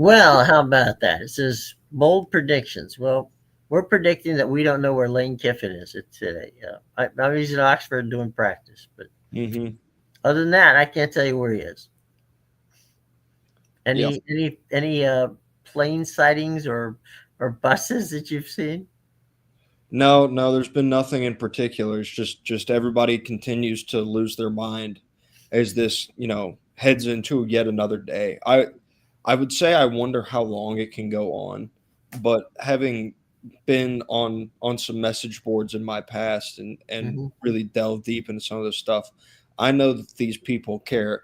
Well, how about that? It says bold predictions. Well, we're predicting that we don't know where Lane Kiffin is today. I'm using Oxford doing practice, but Mm-hmm. other than that, I can't tell you where he is. Yeah. Any plane sightings or buses that you've seen? No, no, there's been nothing in particular. It's just everybody continues to lose their mind as this, heads into yet another day. I would say I wonder how long it can go on, but having been on some message boards in my past and Hmm. really delved deep into some of this stuff, I know that these people care,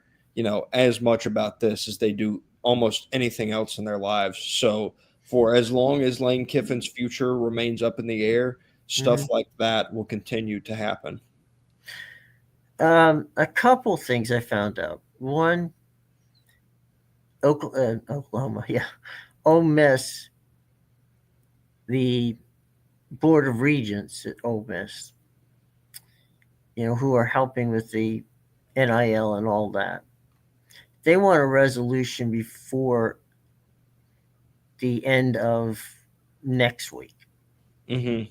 as much about this as they do almost anything else in their lives. So for as long as Lane Kiffin's future remains up in the air, stuff Hmm. like that will continue to happen. A couple things I found out. One, Oklahoma, yeah, Ole Miss, the Board of Regents at Ole Miss, who are helping with the NIL and all that. They want a resolution before the end of next week, Hmm.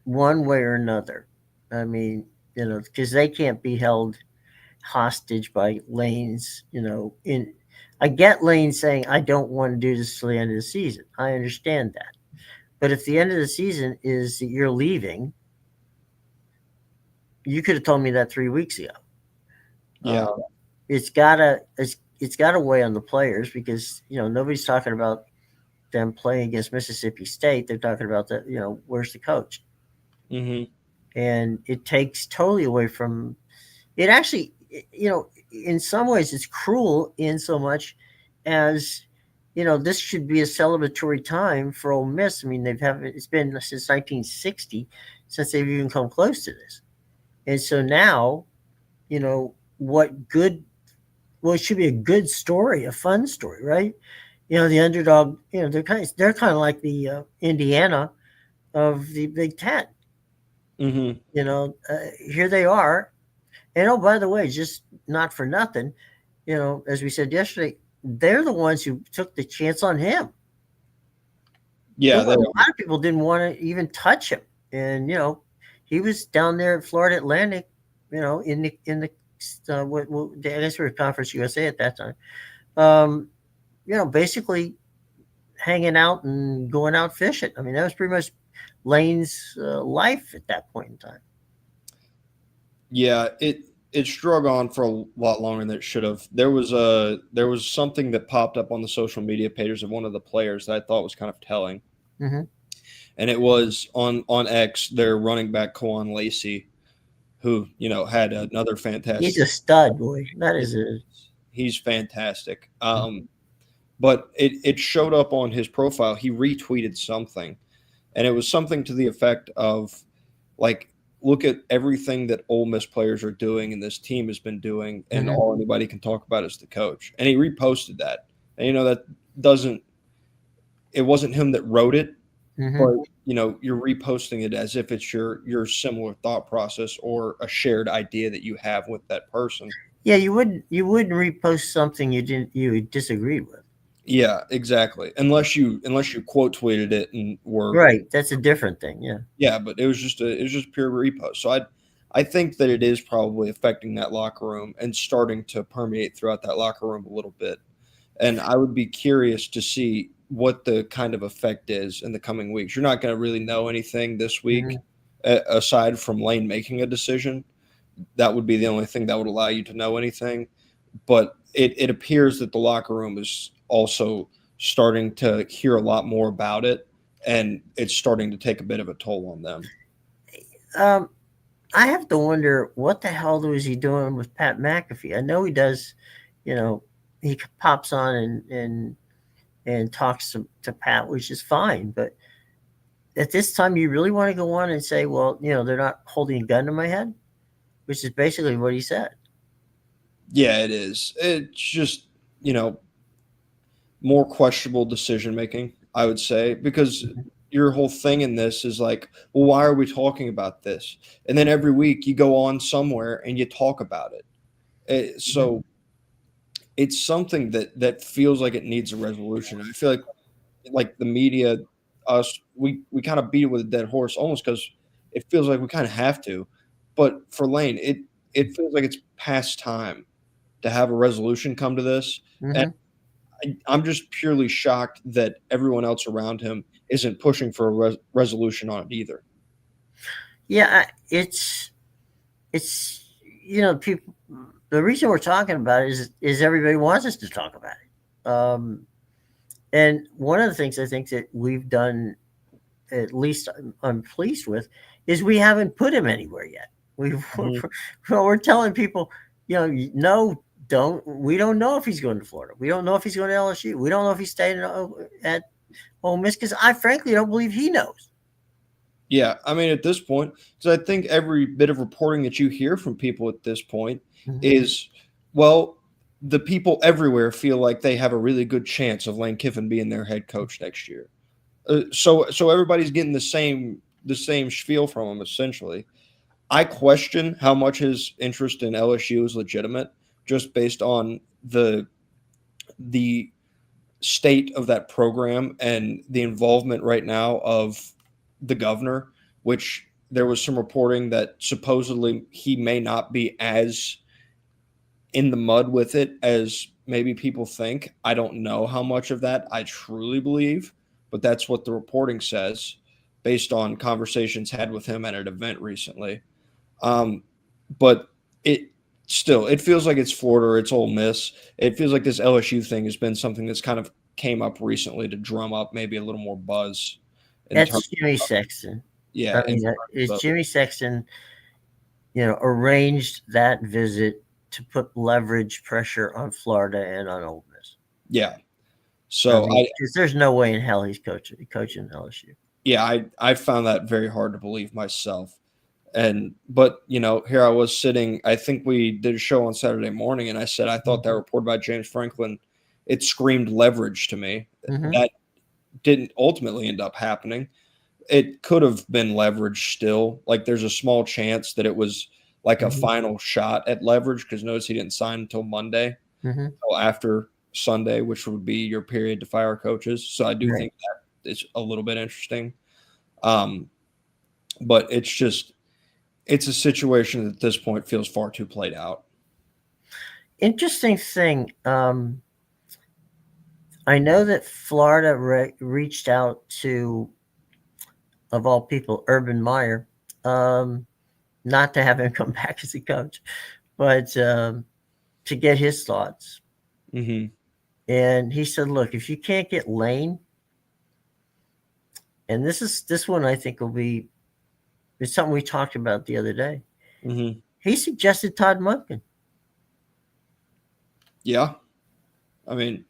one way or another. I mean, because they can't be held hostage by Lane's, in I get Lane saying I don't want to do this till the end of the season. I understand that. But if the end of the season is that you're leaving, you could have told me that 3 weeks ago. Yeah. Uh, it's got to weigh on the players because nobody's talking about them playing against Mississippi State. They're talking about that. Where's the coach? Hmm. And it takes totally away from it. Actually, in some ways, it's cruel in so much as this should be a celebratory time for Ole Miss. I mean, it's been since 1960 since they've even come close to this, and so now what good. Well, it should be a good story, a fun story, right? The underdog. They're kind of like the Indiana of the Big Ten. Hmm. Here they are. And oh, by the way, just not for nothing, as we said yesterday, they're the ones who took the chance on him. A Yeah, they are. lot of people didn't want to even touch him, and he was down there at Florida Atlantic, in the I guess we were Conference USA at that time. Um, basically hanging out and going out fishing. I mean, that was pretty much Lane's life at that point in time. Yeah, it drug on for a lot longer than it should have. There was something that popped up on the social media pages of one of the players that I thought was kind of telling, Hmm. and it was on X their running back Kwan Lacey, who had another He's fantastic. a stud, boy. That Yeah, is a. he's fantastic. But it showed up on his profile. He retweeted something, and it was something to the effect of, like, look at everything that Ole Miss players are doing and this team has been doing, and Hmm. all anybody can talk about is the coach. And he reposted that. And that doesn't it wasn't him that wrote it, Hmm. but you're reposting it as if it's your similar thought process or a shared idea that you have with that person. Yeah, you wouldn't repost something you disagreed with. Yeah, exactly. Unless you quote tweeted it and were. Right. That's a different thing. Yeah. Yeah, but it was just pure repost. So I think that it is probably affecting that locker room and starting to permeate throughout that locker room a little bit. And I would be curious to see what the kind of effect is in the coming weeks. You're not going to really know anything this week, Hmm. aside from Lane making a decision. That would be the only thing that would allow you to know anything. But it appears that the locker room is also starting to hear a lot more about it, and it's starting to take a bit of a toll on them. Um, I have to wonder what the hell was he doing with Pat McAfee. I know he does. You know, he pops on and talks to Pat, which is fine. But at this time, you really want to go on and say, well, they're not holding a gun to my head, which is basically what he said. Yeah, it is. It's just, you know, more questionable decision making, I would say, because your whole thing in this is like, well, why are we talking about this? And then every week you go on somewhere and you talk about it. Mhm. So it's something that feels like it needs a resolution. I feel like the media, us, we kind of beat it with a dead horse almost because it feels like we kind of have to. But for Lane, it feels like it's past time to have a resolution come to this. And Hmm. I'm just purely shocked that everyone else around him isn't pushing for a resolution on it either. Yeah, it's people. The reason we're talking about it is everybody wants us to talk about it. And one of the things I think that we've done, at least I'm pleased with, is we haven't put him anywhere yet. Mhm. We're telling people, no, don't. We don't know if he's going to Florida. We don't know if he's going to LSU. We don't know if he's staying at Ole Miss because I frankly don't believe he knows. Yeah, I mean, at this point, because I think every bit of reporting that you hear from people at this point Mhm. is, well, the people everywhere feel like they have a really good chance of Lane Kiffin being their head coach next year. So everybody's getting the same spiel from him essentially. I question how much his interest in LSU is legitimate, just based on the state of that program and the involvement right now of the governor, which there was some reporting that supposedly he may not be as in the mud with it as maybe people think. I don't know how much of that I truly believe, but that's what the reporting says based on conversations had with him at an event recently. Um, but it feels like it's Florida or it's Ole Miss. It feels like this LSU thing has been something that's kind of came up recently to drum up maybe a little more buzz in terms That's Jimmy of, Sexton. yeah, I in mean, terms is of, Jimmy Sexton, arranged that visit to put leverage pressure on Florida and on Ole Miss. yeah. I So mean, because there's no way in hell he's coaching LSU. I found that very hard to believe myself. But here I was sitting. I think we did a show on Saturday morning, and I said I thought that Hmm. report by James Franklin, it screamed leverage to me. Hmm. That didn't ultimately end up happening. It could have been leverage still. Like there's a small chance that it was like a Hmm. final shot at leverage because notice he didn't sign until Monday, Hmm. until after Sunday, which would be your period to fire coaches. So I do Right. think that is a little bit interesting. Um, but it's a situation that at this point feels far too played out. Interesting thing. I know that Florida reached out to, of all people, Urban Meyer, um, not to have him come back as a coach, but to get his thoughts. Hmm. And he said, "Look, if you can't get Lane, and this one I think will be, it's something we talked about the other day. Hmm. He suggested Todd Monken. Yeah, I mean,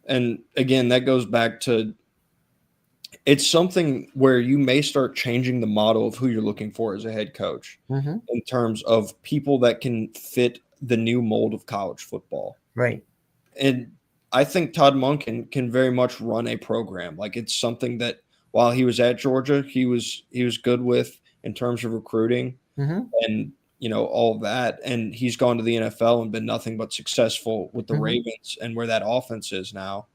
and again, that goes back to it's something where you may start changing the model of who you're looking for as a head coach Hmm. in terms of people that can fit the new mold of college football. Right. And I think Todd Monken can very much run a program. Like it's something that while he was at Georgia, he was good with in terms of recruiting Hmm. and all of that. And he's gone to the NFL and been nothing but successful with the Hmm. Ravens and where that offense is now.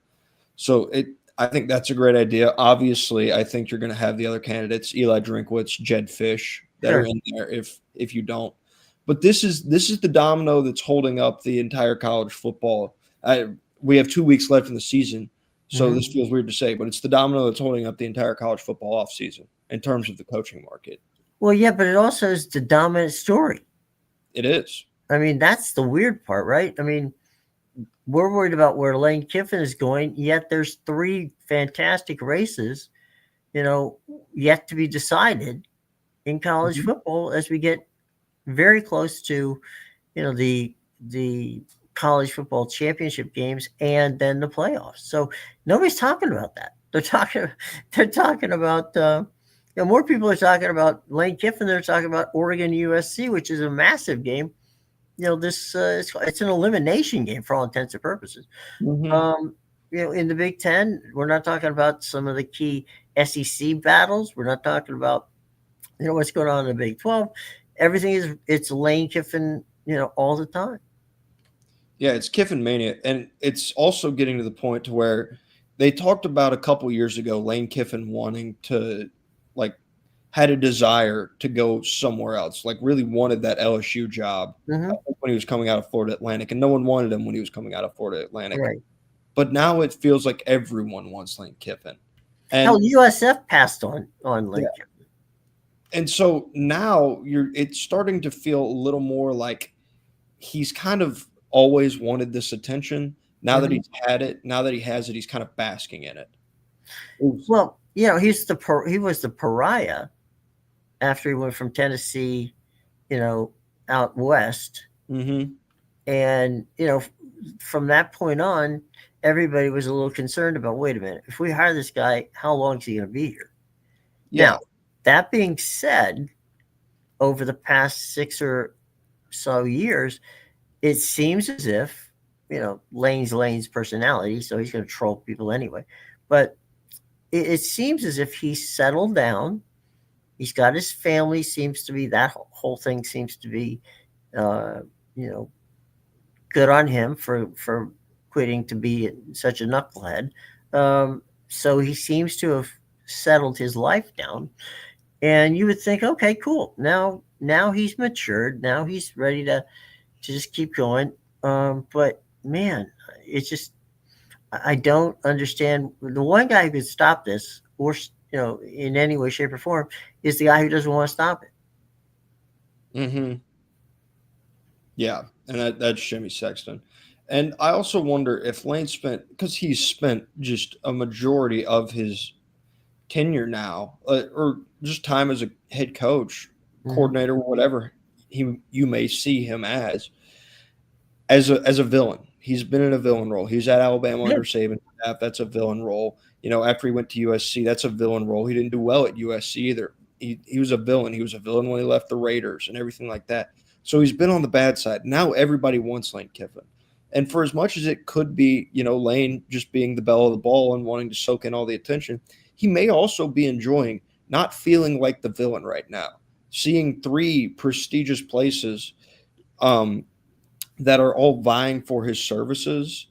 So I think that's a great idea. Obviously, I think you're going to have the other candidates, Eli Drinkwitz, Jed Fish, that are Sure. in there if you don't. But this is the domino that's holding up the entire college football. We have 2 weeks left in the season, so Hmm. this feels weird to say, but it's the domino that's holding up the entire college football offseason in terms of the coaching market. Well, yeah, but it also is the dominant story. It is. I mean, that's the weird part, right? I mean, we're worried about where Lane Kiffin is going, yet there's three fantastic races, you know, yet to be decided in college Mhm. football as we get very close to, the college football championship games and then the playoffs. So nobody's talking about that. They're talking about more people are talking about Lane Kiffin. They're talking about Oregon USC, which is a massive game. This it's an elimination game for all intents and purposes. Mhm. Um, in the Big Ten, we're not talking about some of the key SEC battles. We're not talking about what's going on in the Big 12. Everything it's Lane Kiffin, all the time. Yeah, it's Kiffin mania, and it's also getting to the point to where they talked about a couple years ago Lane Kiffin wanting to like had a desire to go somewhere else, like really wanted that LSU job Hmm. when he was coming out of Florida Atlantic, and no one wanted him when he was coming out of Florida Atlantic. Right. But now it feels like everyone wants Lane Kiffin, Hell, and USF passed on yeah, Lincoln. and so now it's starting to feel a little more like he's kind of always wanted this attention. Now that Hmm. he's had it, now that he has it, he's kind of basking in it. Oof. Well, he was the pariah after he went from Tennessee, you know, out west, Mm-hmm. and from that point on, everybody was a little concerned about. Wait a minute, if we hire this guy, how long is he going to be here? Yeah. Now, that being said, over the past 6 or so years, it seems as if Lane's personality, so he's going to troll people anyway. But it seems as if he's settled down. He's got his family. Seems to be that whole thing seems to be, uh, you know, good on him for quitting to be such a knucklehead. So he seems to have settled his life down, and you would think, okay, cool. Now he's matured. Now he's ready to just keep going. But man, it's just I don't understand. The one guy who could stop this, or in any way, shape, or form, is the guy who doesn't want to stop it. Mm-hmm. Yeah. And that's Jimmy Sexton. And I also wonder if Lane spent, because he's spent just a majority of his tenure now, or just time as a head coach, Hmm. coordinator, whatever you may see him as a villain. He's been in a villain role. He's at Alabama Yeah. under Saban staff. That's a villain role. After he went to USC, that's a villain role. He didn't do well at USC either. He was a villain. He was a villain when he left the Raiders and everything like that. So he's been on the bad side. Now everybody wants Lane Kiffin. And for as much as it could be, Lane just being the belle of the ball and wanting to soak in all the attention, he may also be enjoying not feeling like the villain right now. Seeing three prestigious places um, that are all vying for his services,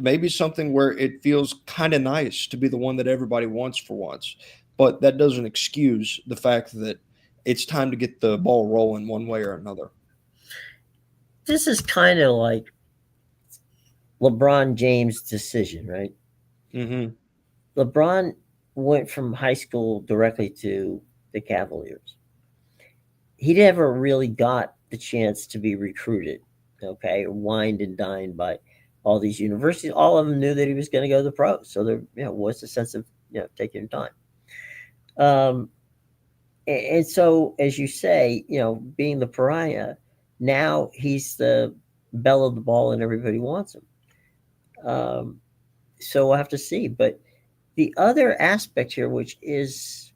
maybe something where it feels kind of nice to be the one that everybody wants for once. But that doesn't excuse the fact that it's time to get the ball rolling one way or another. This is kind of like LeBron James' decision, right? Mm-hmm. LeBron went from high school directly to the Cavaliers. He never really got the chance to be recruited, okay, wined and dined by all these universities. All of them knew that he was going to go to the pros. So there, what's the sense of taking your time? Um, and so, as you say, being the pariah, now he's the belle of the ball, and everybody wants him. Um, so we'll have to see. But the other aspect here, which is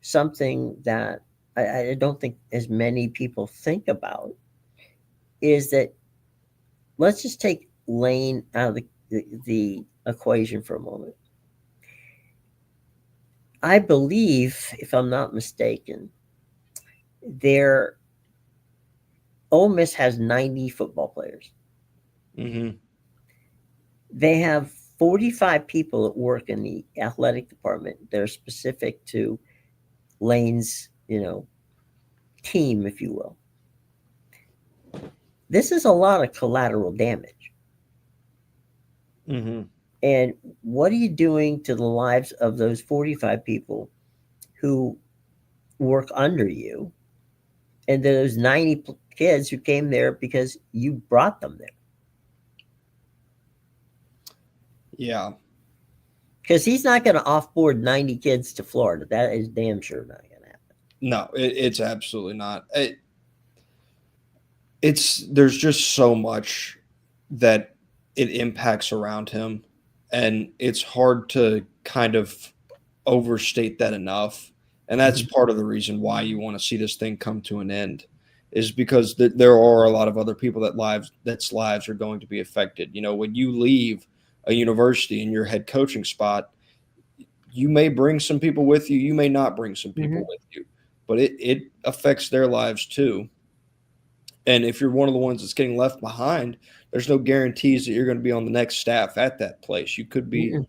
something that I don't think as many people think about, is that let's just take Lane out of the equation for a moment. I believe, if I'm not mistaken, their Ole Miss has 90 football players. Mm-hmm. They have 45 people that work in the athletic department that are specific to Lane's, team, if you will. This is a lot of collateral damage. Mm-hmm. And what are you doing to the lives of those 45 people who work under you and those 90 kids who came there because you brought them there? Yeah. Because he's not going to offboard 90 kids to Florida. That is damn sure not going to happen. No, it's absolutely not. It's there's just so much that it impacts around him, and it's hard to kind of overstate that enough. And that's Mhm. part of the reason why you want to see this thing come to an end, is because there are a lot of other people that's lives are going to be affected. When you leave a university in your head coaching spot, you may bring some people with you, you may not bring some people Mhm. with you, but it affects their lives too. And if you're one of the ones that's getting left behind, there's no guarantees that you're going to be on the next staff at that place. You could be, Mm-mm.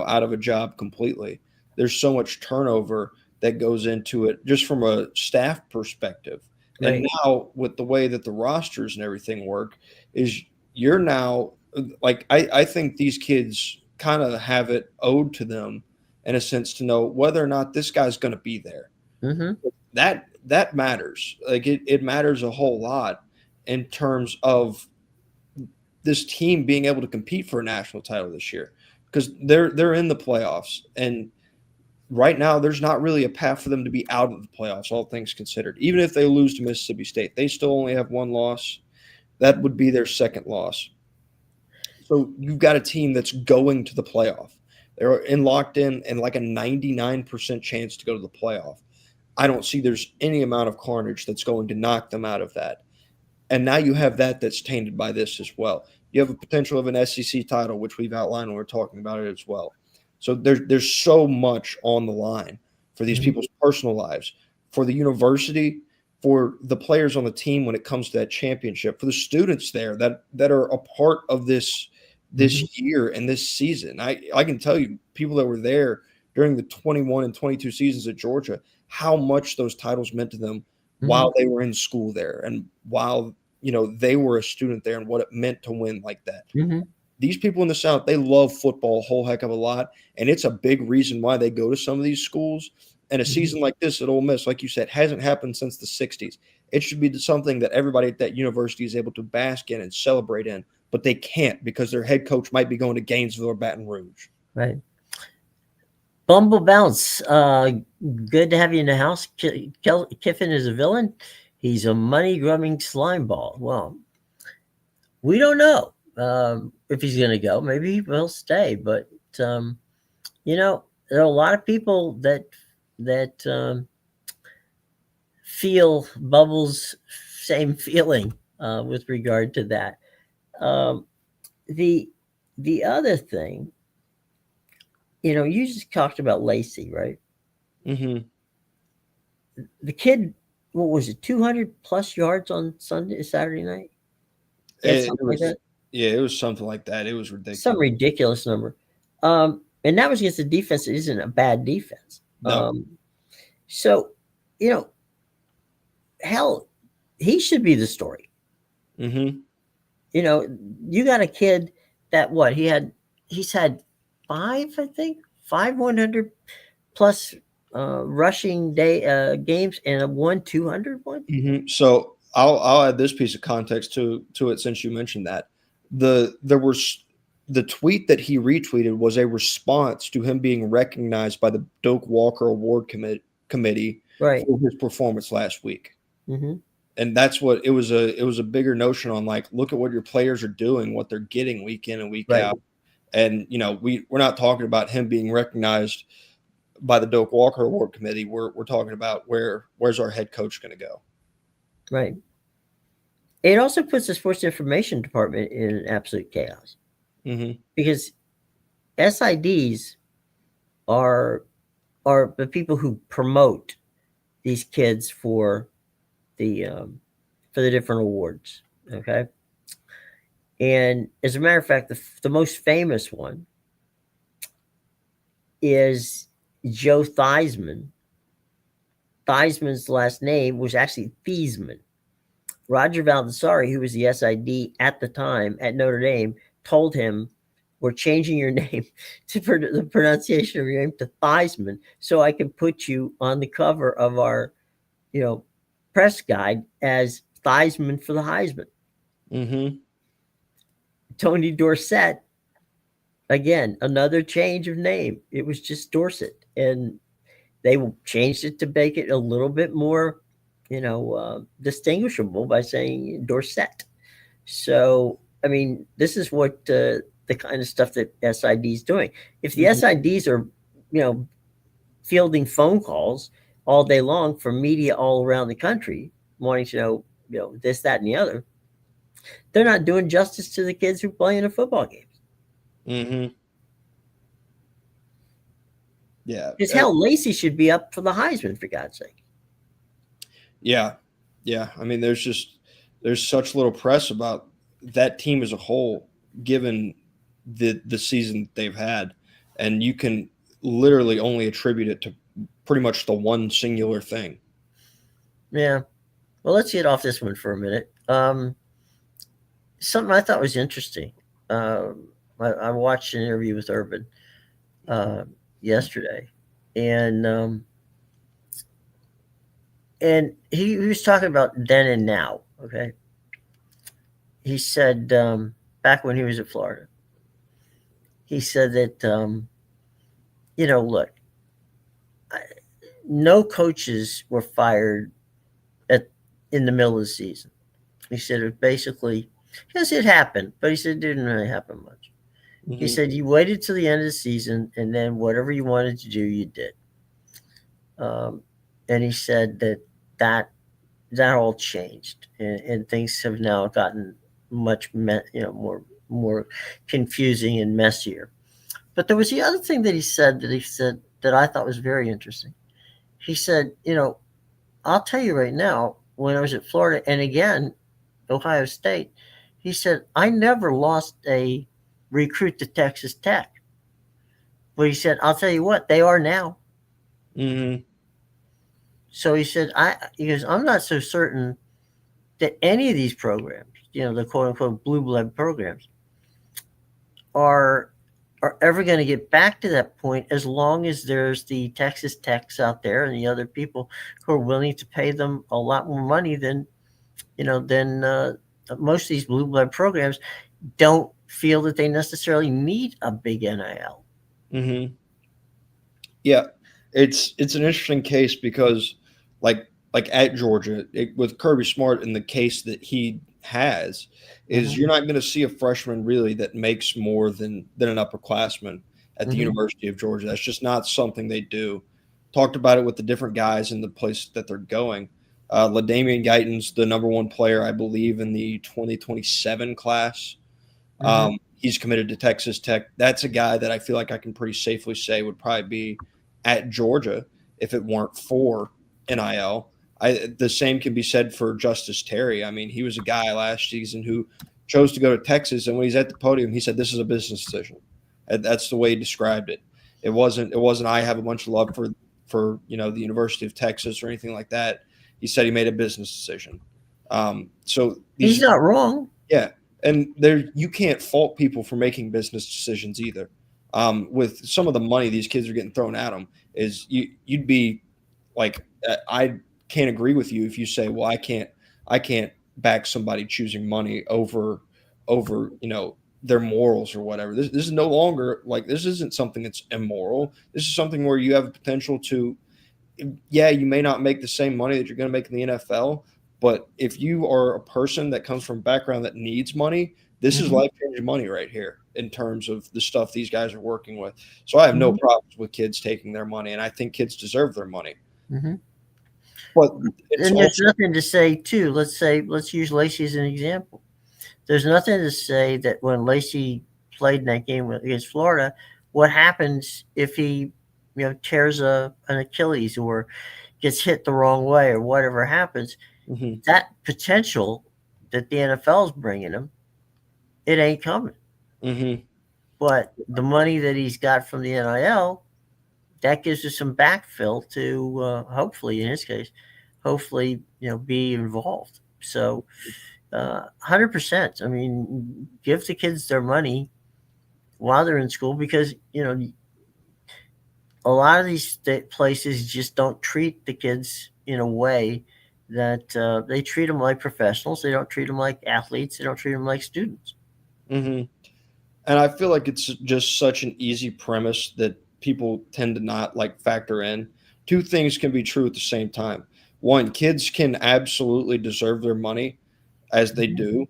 out of a job completely. There's so much turnover that goes into it just from a staff perspective. And Right. now with the way that the rosters and everything work is you're now like I think these kids kind of have it owed to them in a sense to know whether or not this guy's going to be there. Mm-hmm. That matters. Like it matters a whole lot in terms of this team being able to compete for a national title this year because they're in the playoffs, and right now there's not really a path for them to be out of the playoffs, all things considered. Even if they lose to Mississippi State, they still only have one loss. That would be their second loss. So you've got a team that's going to the playoff. They're in locked in and like a 99% chance to go to the playoff. I don't see there's any amount of carnage that's going to knock them out of that. And now you have that's tainted by this as well. You have a potential of an SEC title, which we've outlined when we're talking about it as well. So there's so much on the line for these Mm-hmm. people's personal lives, for the university, for the players on the team when it comes to that championship, for the students there that are a part of this Mm-hmm. year and this season. I can tell you, people that were there during the 21 and 22 seasons at Georgia, how much those titles meant to them Mm-hmm. while they were in school there and while they were a student there and what it meant to win like that. Mm-hmm. These people in the South, they love football a whole heck of a lot, and it's a big reason why they go to some of these schools. And a Mm-hmm. season like this at Ole Miss, like you said, hasn't happened since the 60s. It should be something that everybody at that university is able to bask in and celebrate in, but they can't because their head coach might be going to Gainesville or Baton Rouge. Right. Bumble Bounce. Good to have you in the house. Kiffin is a villain. He's a money grubbing slime ball. Well, we don't know if he's going to go. Maybe he will stay. But there are a lot of people that feel Bubbles' same feeling with regard to that. Um, the the other thing, you just talked about Lacey, right? Mm-hmm. The kid, what was it, 200 plus yards on Saturday night? Yeah, It something like was, that. yeah, it was something like that. It was Some ridiculous. ridiculous number. And that was against a defense that isn't a bad defense. No. So, you know, hell, he should be the story. Mm-hmm. You got a kid that he's had five 100 plus rushing day games and a 200 one. Mm-hmm. So I'll add this piece of context to it since you mentioned that there was the tweet that he retweeted was a response to him being recognized by the Doak Walker Award committee Right. for his performance last week. Mm-hmm. And that's what it was a bigger notion on, like, look at what your players are doing, what they're getting week in and week Right. out. And we're not talking about him being recognized by the Doak Walker Award committee. We're talking about where's our head coach going to go. Right. It also puts the sports information department in absolute chaos Mm-hmm. because SIDs are the people who promote these kids for the different awards. Okay. And as a matter of fact, the most famous one is Joe Theismann. Theismann's last name was actually Thiesman. Roger Valdessari, who was the SID at the time at Notre Dame, told him, "We're changing your name to the pronunciation of your name to Theismann, so I can put you on the cover of our, press guide as Theismann for the Heisman." Mm-hmm. Tony Dorsett, again, another change of name. It was just Dorset, and they changed it to make it a little bit more, distinguishable by saying Dorset. So, I mean, this is what the kind of stuff that SID is doing. If the Mm-hmm. SIDs are, fielding phone calls all day long from media all around the country, wanting to know, this, that, and the other, they're not doing justice to the kids who play in the football games. Mm-hmm. Yeah. Because hell, Lacey should be up for the Heisman, for God's sake. Yeah. I mean, there's such little press about that team as a whole, given the season that they've had, and you can literally only attribute it to pretty much the one singular thing. Yeah. Well, let's get off this one for a minute. Something I thought was interesting. I watched an interview with Urban uh, yesterday, and he was talking about then and now. Okay, he said back when he was at Florida, he said that look, I, no coaches were fired at in the middle of the season. He said it basically, yes, it happened, but he said it didn't really happen much. He Mm-hmm. said you waited till the end of the season, and then whatever you wanted to do, you did. Um, and he said that that all changed, and things have now gotten much more confusing and messier. But there was the other thing that he said that I thought was very interesting. He said, I'll tell you right now, when I was at Florida and again Ohio State, he said I never lost a recruit to Texas Tech. But he said, I'll tell you what, they are now. Mm-hmm. So he goes, I'm not so certain that any of these programs, the quote unquote blue blood programs, are are ever going to get back to that point as long as there's the Texas Techs out there and the other people who are willing to pay them a lot more money than most of these blue blood programs don't feel that they necessarily need a big NIL. Mm-hmm. Yeah, it's an interesting case because like at Georgia with Kirby Smart and the case that he has is Mm-hmm. you're not going to see a freshman really that makes more than an upperclassman at the Mm-hmm. University of Georgia. That's just not something they do. Talked about it with the different guys in the place that they're going. LaDamian Guyton's the number one player, I believe, in the 2027 class. Mm-hmm. He's committed to Texas Tech. That's a guy that I feel like I can pretty safely say would probably be at Georgia if it weren't for NIL. The same can be said for Justice Terry. I mean, he was a guy last season who chose to go to Texas, and when he's at the podium, he said, "This is a business decision." And that's the way he described it. It wasn't. I have a bunch of love for the University of Texas or anything like that. He said he made a business decision. So He's these, not wrong. yeah, and there you can't fault people for making business decisions either. With some of the money these kids are getting thrown at them, is you'd be like, I can't agree with you if you say, well, I can't back somebody choosing money over their morals or whatever. This is no longer like this isn't something that's immoral. This is something where you have the potential to, yeah, you may not make the same money that you're going to make in the NFL, but if you are a person that comes from a background that needs money, this is Mm-hmm. life changing money right here in terms of the stuff these guys are working with. So I have no Mm-hmm. problems with kids taking their money, and I think kids deserve their money. Mm-hmm. But it's And there's also, nothing to say too. Let's use Lacey as an example. There's nothing to say that when Lacey played in that game against Florida, what happens if he tears an Achilles or gets hit the wrong way or whatever happens, mhm, that potential that the NFL is bringing him, it ain't coming. mhm, But the money that he's got from the NIL, that gives us some backfill to hopefully, in his case, hopefully be involved. So 100%. I mean, give the kids their money while they're in school because a lot of these places just don't treat the kids in a way that they treat them like professionals. They don't treat them like athletes. They don't treat them like students. mhm. And I feel like it's just such an easy premise that people tend to not like factor in. Two things can be true at the same time. One, kids can absolutely deserve their money as they Mm-hmm. do.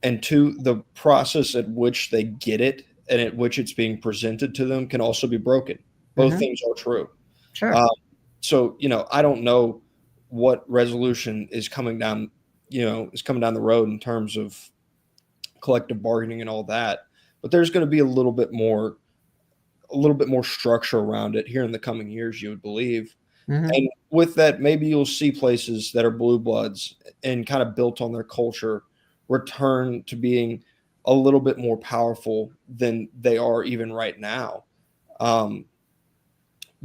And two, the process at which they get it and at which it's being presented to them can also be broken. Both Mm-hmm. things are true. Sure. Um, so, I don't know what resolution is coming down the road in terms of collective bargaining and all that. But there's going to be a little bit more structure around it here in the coming years, you would believe. Mm-hmm. And with that, maybe you'll see places that are blue bloods and kind of built on their culture return to being a little bit more powerful than they are even right now. Um,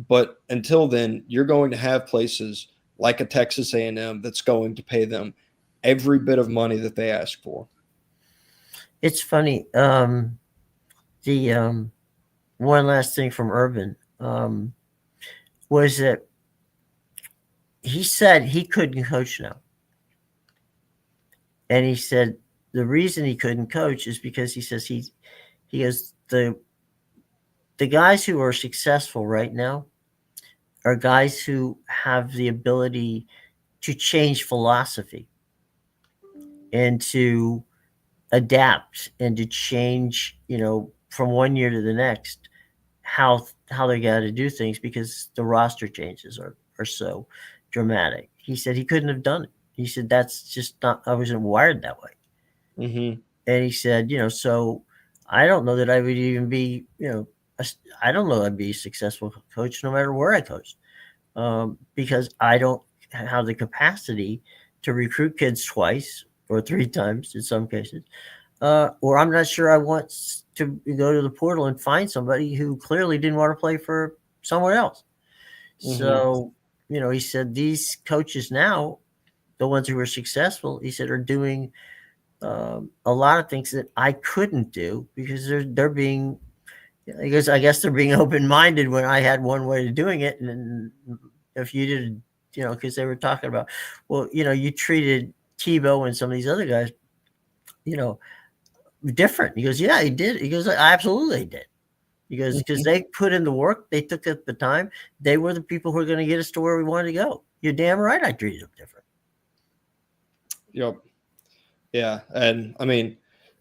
but until then, you're going to have places like a Texas A&M that's going to pay them every bit of money that they ask for. It's funny. The one last thing from Urban was that he said he couldn't coach now, and he said the reason he couldn't coach is because he says he goes the guys who are successful right now are guys who have the ability to change philosophy and to adapt and to change, from one year to the next how they got to do things because the roster changes are so dramatic. He said he couldn't have done it. He said that's just not I wasn't wired that way. Mm-hmm. And he said, so I don't know that I would even be, I don't know I'd be a successful coach no matter where I coached, because I don't have the capacity to recruit kids twice or three times in some cases, or I'm not sure I want to go to the portal and find somebody who clearly didn't want to play for somewhere else. Mm-hmm. So, he said these coaches now, the ones who were successful, he said, are doing a lot of things that I couldn't do because they're being, because I guess they're being open minded when I had one way of doing it, and if you did, because they were talking about, well, you treated Tebow and some of these other guys, you know, different. He goes, yeah, he did. He goes, absolutely, he did. Because Mm-hmm. they put in the work, they took the time. They were the people who were going to get us to where we wanted to go. You're damn right. I treated them different. Yep. Yeah. And I mean,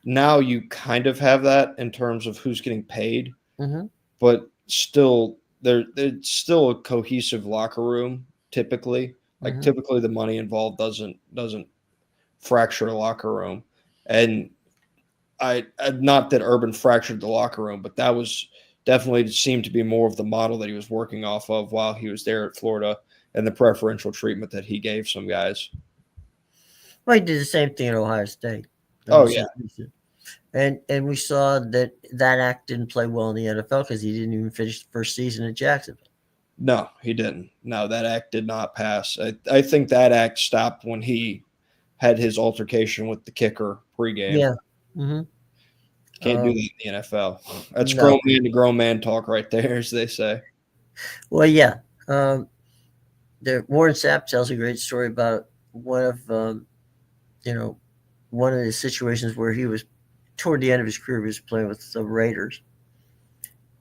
now you kind of have that in terms of who's getting paid, Mm-hmm. but still there's still a cohesive locker room typically. Like Mm-hmm. typically the money involved doesn't fracture a locker room. And not that Urban fractured the locker room, but that was definitely seemed to be more of the model that he was working off of while he was there at Florida and the preferential treatment that he gave some guys. Well, he did the same thing at Ohio State. I Oh mean, yeah. and we saw that act didn't play well in the NFL because he didn't even finish the first season at Jacksonville. No, he didn't. No, that act did not pass. I think that act stopped when he had his altercation with the kicker pregame. Yeah. Mm-hmm. Can't do that in the NFL. That's No. grown man to grown man talk right there, as they say. Well, yeah. Um, Warren Sapp tells a great story about one of you know one of the situations where he was toward the end of his career. He was playing with the Raiders,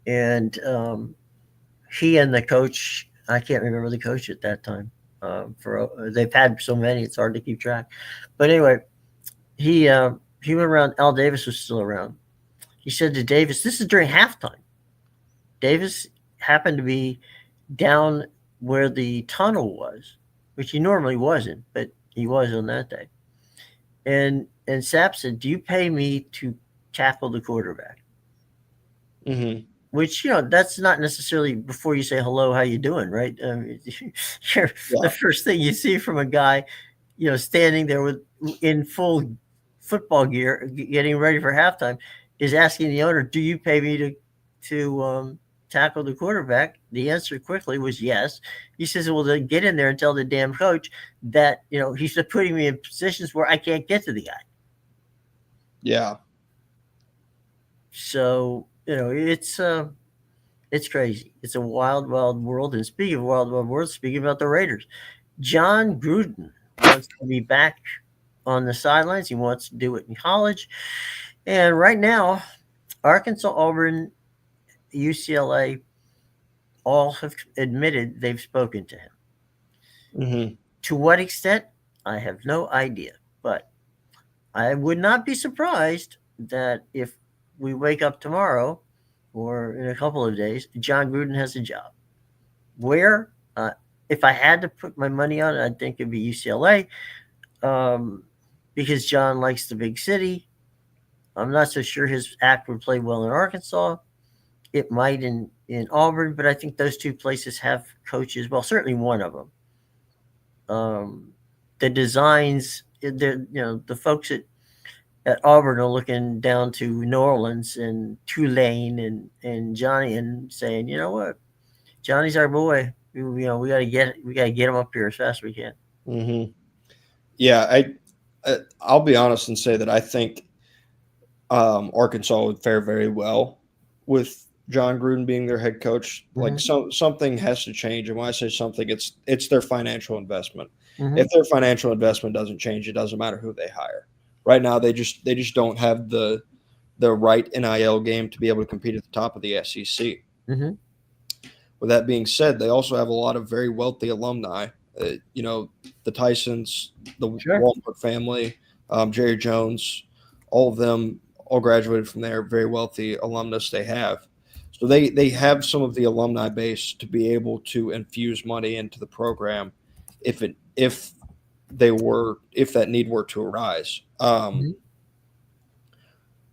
and he and the coach, I can't remember the coach at that time. For they've had so many, it's hard to keep track. But anyway, he went around. Al Davis was still around. He said to Davis, "This is during halftime." Davis happened to be down where the tunnel was, which he normally wasn't, but he was on that day. And Sapp said, "Do you pay me to tackle the quarterback?" Mm-hmm. Which, that's not necessarily before you say hello, how you doing, right? The Yeah. first thing you see from a guy, standing there with in full football gear, getting ready for halftime, is asking the owner, "Do you pay me to tackle the quarterback?" The answer quickly was yes. He says, "Well, then get in there and tell the damn coach that he's putting me in positions where I can't get to the guy." Yeah. So it's crazy. It's a wild, wild world. And speaking of wild, wild world, speaking about the Raiders, Jon Gruden wants to be back on the sidelines. He wants to do it in college. And right now, Arkansas, Auburn, UCLA all have admitted they've spoken to him. Mm-hmm. To what extent, I have no idea. But I would not be surprised that if we wake up tomorrow or in a couple of days, Jon Gruden has a job. Where? If I had to put my money on it, I'd think it'd be UCLA, um, because John likes the big city. I'm not so sure his act would play well in Arkansas. It might in Auburn, but I think those two places have coaches. Well, certainly one of them. The designs, the folks at at Auburn are looking down to New Orleans and Tulane and Johnny and saying, you know what, Johnny's our boy. We gotta get him up here as fast as we can. Hmm. Yeah, I'll be honest and say that I think Arkansas would fare very well with Jon Gruden being their head coach. Like, Hmm. something has to change, and when I say something, it's their financial investment. Hmm. If their financial investment doesn't change, it doesn't matter who they hire. Right now, they just don't have the right NIL game to be able to compete at the top of the SEC. Hmm. With that being said, they also have a lot of very wealthy alumni. You know, the Tysons, the Sure. Walmart family, Jerry Jones, all of them all graduated from there. Very wealthy alumnus they have. So they have some of the alumni base to be able to infuse money into the program if that need were to arise. Hmm.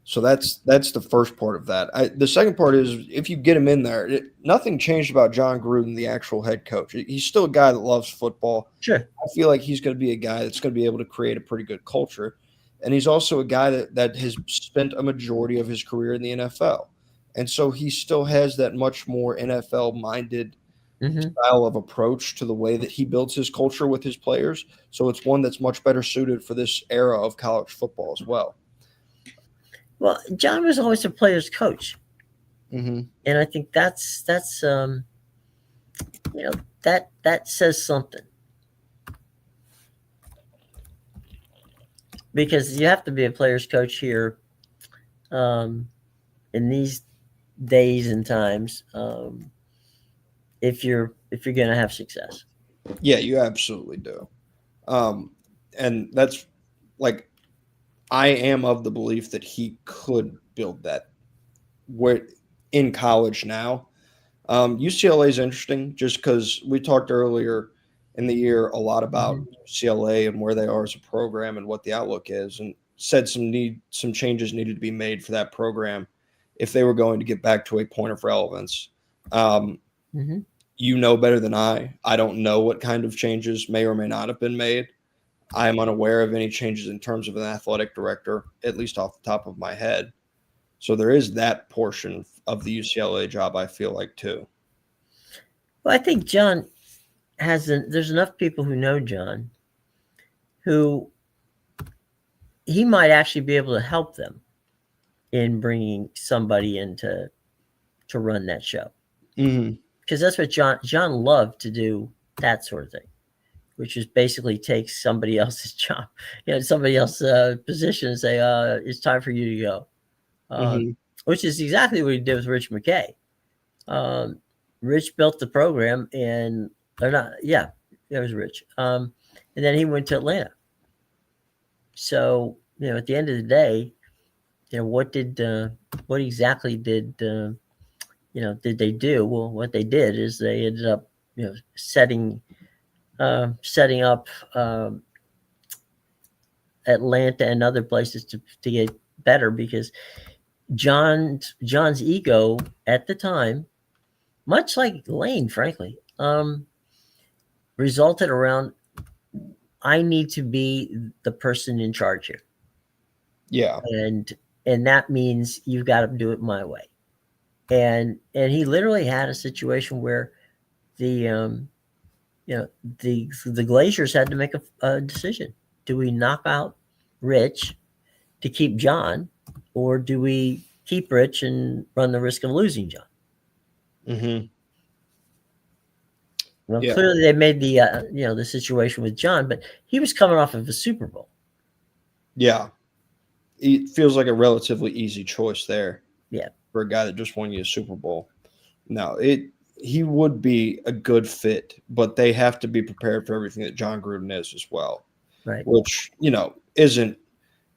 So that's the first part of that. The second part is if you get him in there, nothing changed about Jon Gruden, the actual head coach. He's still a guy that loves football. Sure. I feel like he's going to be a guy that's going to be able to create a pretty good culture, and he's also a guy that has spent a majority of his career in the NFL, and so he still has that much more NFL minded Hmm. style of approach to the way that he builds his culture with his players. So it's one that's much better suited for this era of college football as well. Well, John was always a player's coach, Mm-hmm. and I think that's you know that says something, because you have to be a player's coach here, um, in these days and times, if you're going to have success. Yeah, you absolutely do. Um, and that's like I am of the belief that he could build that where in college now. UCLA is interesting just because we talked earlier in the year a lot about Hmm. UCLA and where they are as a program and what the outlook is, and said some changes needed to be made for that program if they were going to get back to a point of relevance. Um, Hmm. you know better than I. I don't know what kind of changes may or may not have been made. I am unaware of any changes in terms of an athletic director, at least off the top of my head. So there is that portion of the UCLA job, I feel like, too. Well, I think John there's enough people who know John who he might actually be able to help them in bringing somebody in to run that show, Mm-hmm. because that's what John loved to do, that sort of thing, which is basically take somebody else's job, somebody else's position, and say, it's time for you to go. Um, Mm-hmm. which is exactly what he did with Rich McKay. Um, Rich built the program, and or not, yeah, it was Rich. And then he went to Atlanta. So at the end of the day, what exactly did they do? Well, what they did is they ended up setting up Atlanta and other places to get better, because John's ego at the time, much like Lane, frankly, resulted around, I need to be the person in charge here, Yeah. and that means you've got to do it my way. And he literally had a situation where the you know the Glaciers had to make a decision: do we knock out Rich to keep John, or do we keep Rich and run the risk of losing John? Mm-hmm. Well, Yeah. clearly they made the situation with John, but he was coming off of a Super Bowl. Yeah. It feels like a relatively easy choice there Yeah, for a guy that just won you a Super Bowl. No, he would be a good fit, but they have to be prepared for everything that Jon Gruden is as well, right. which, isn't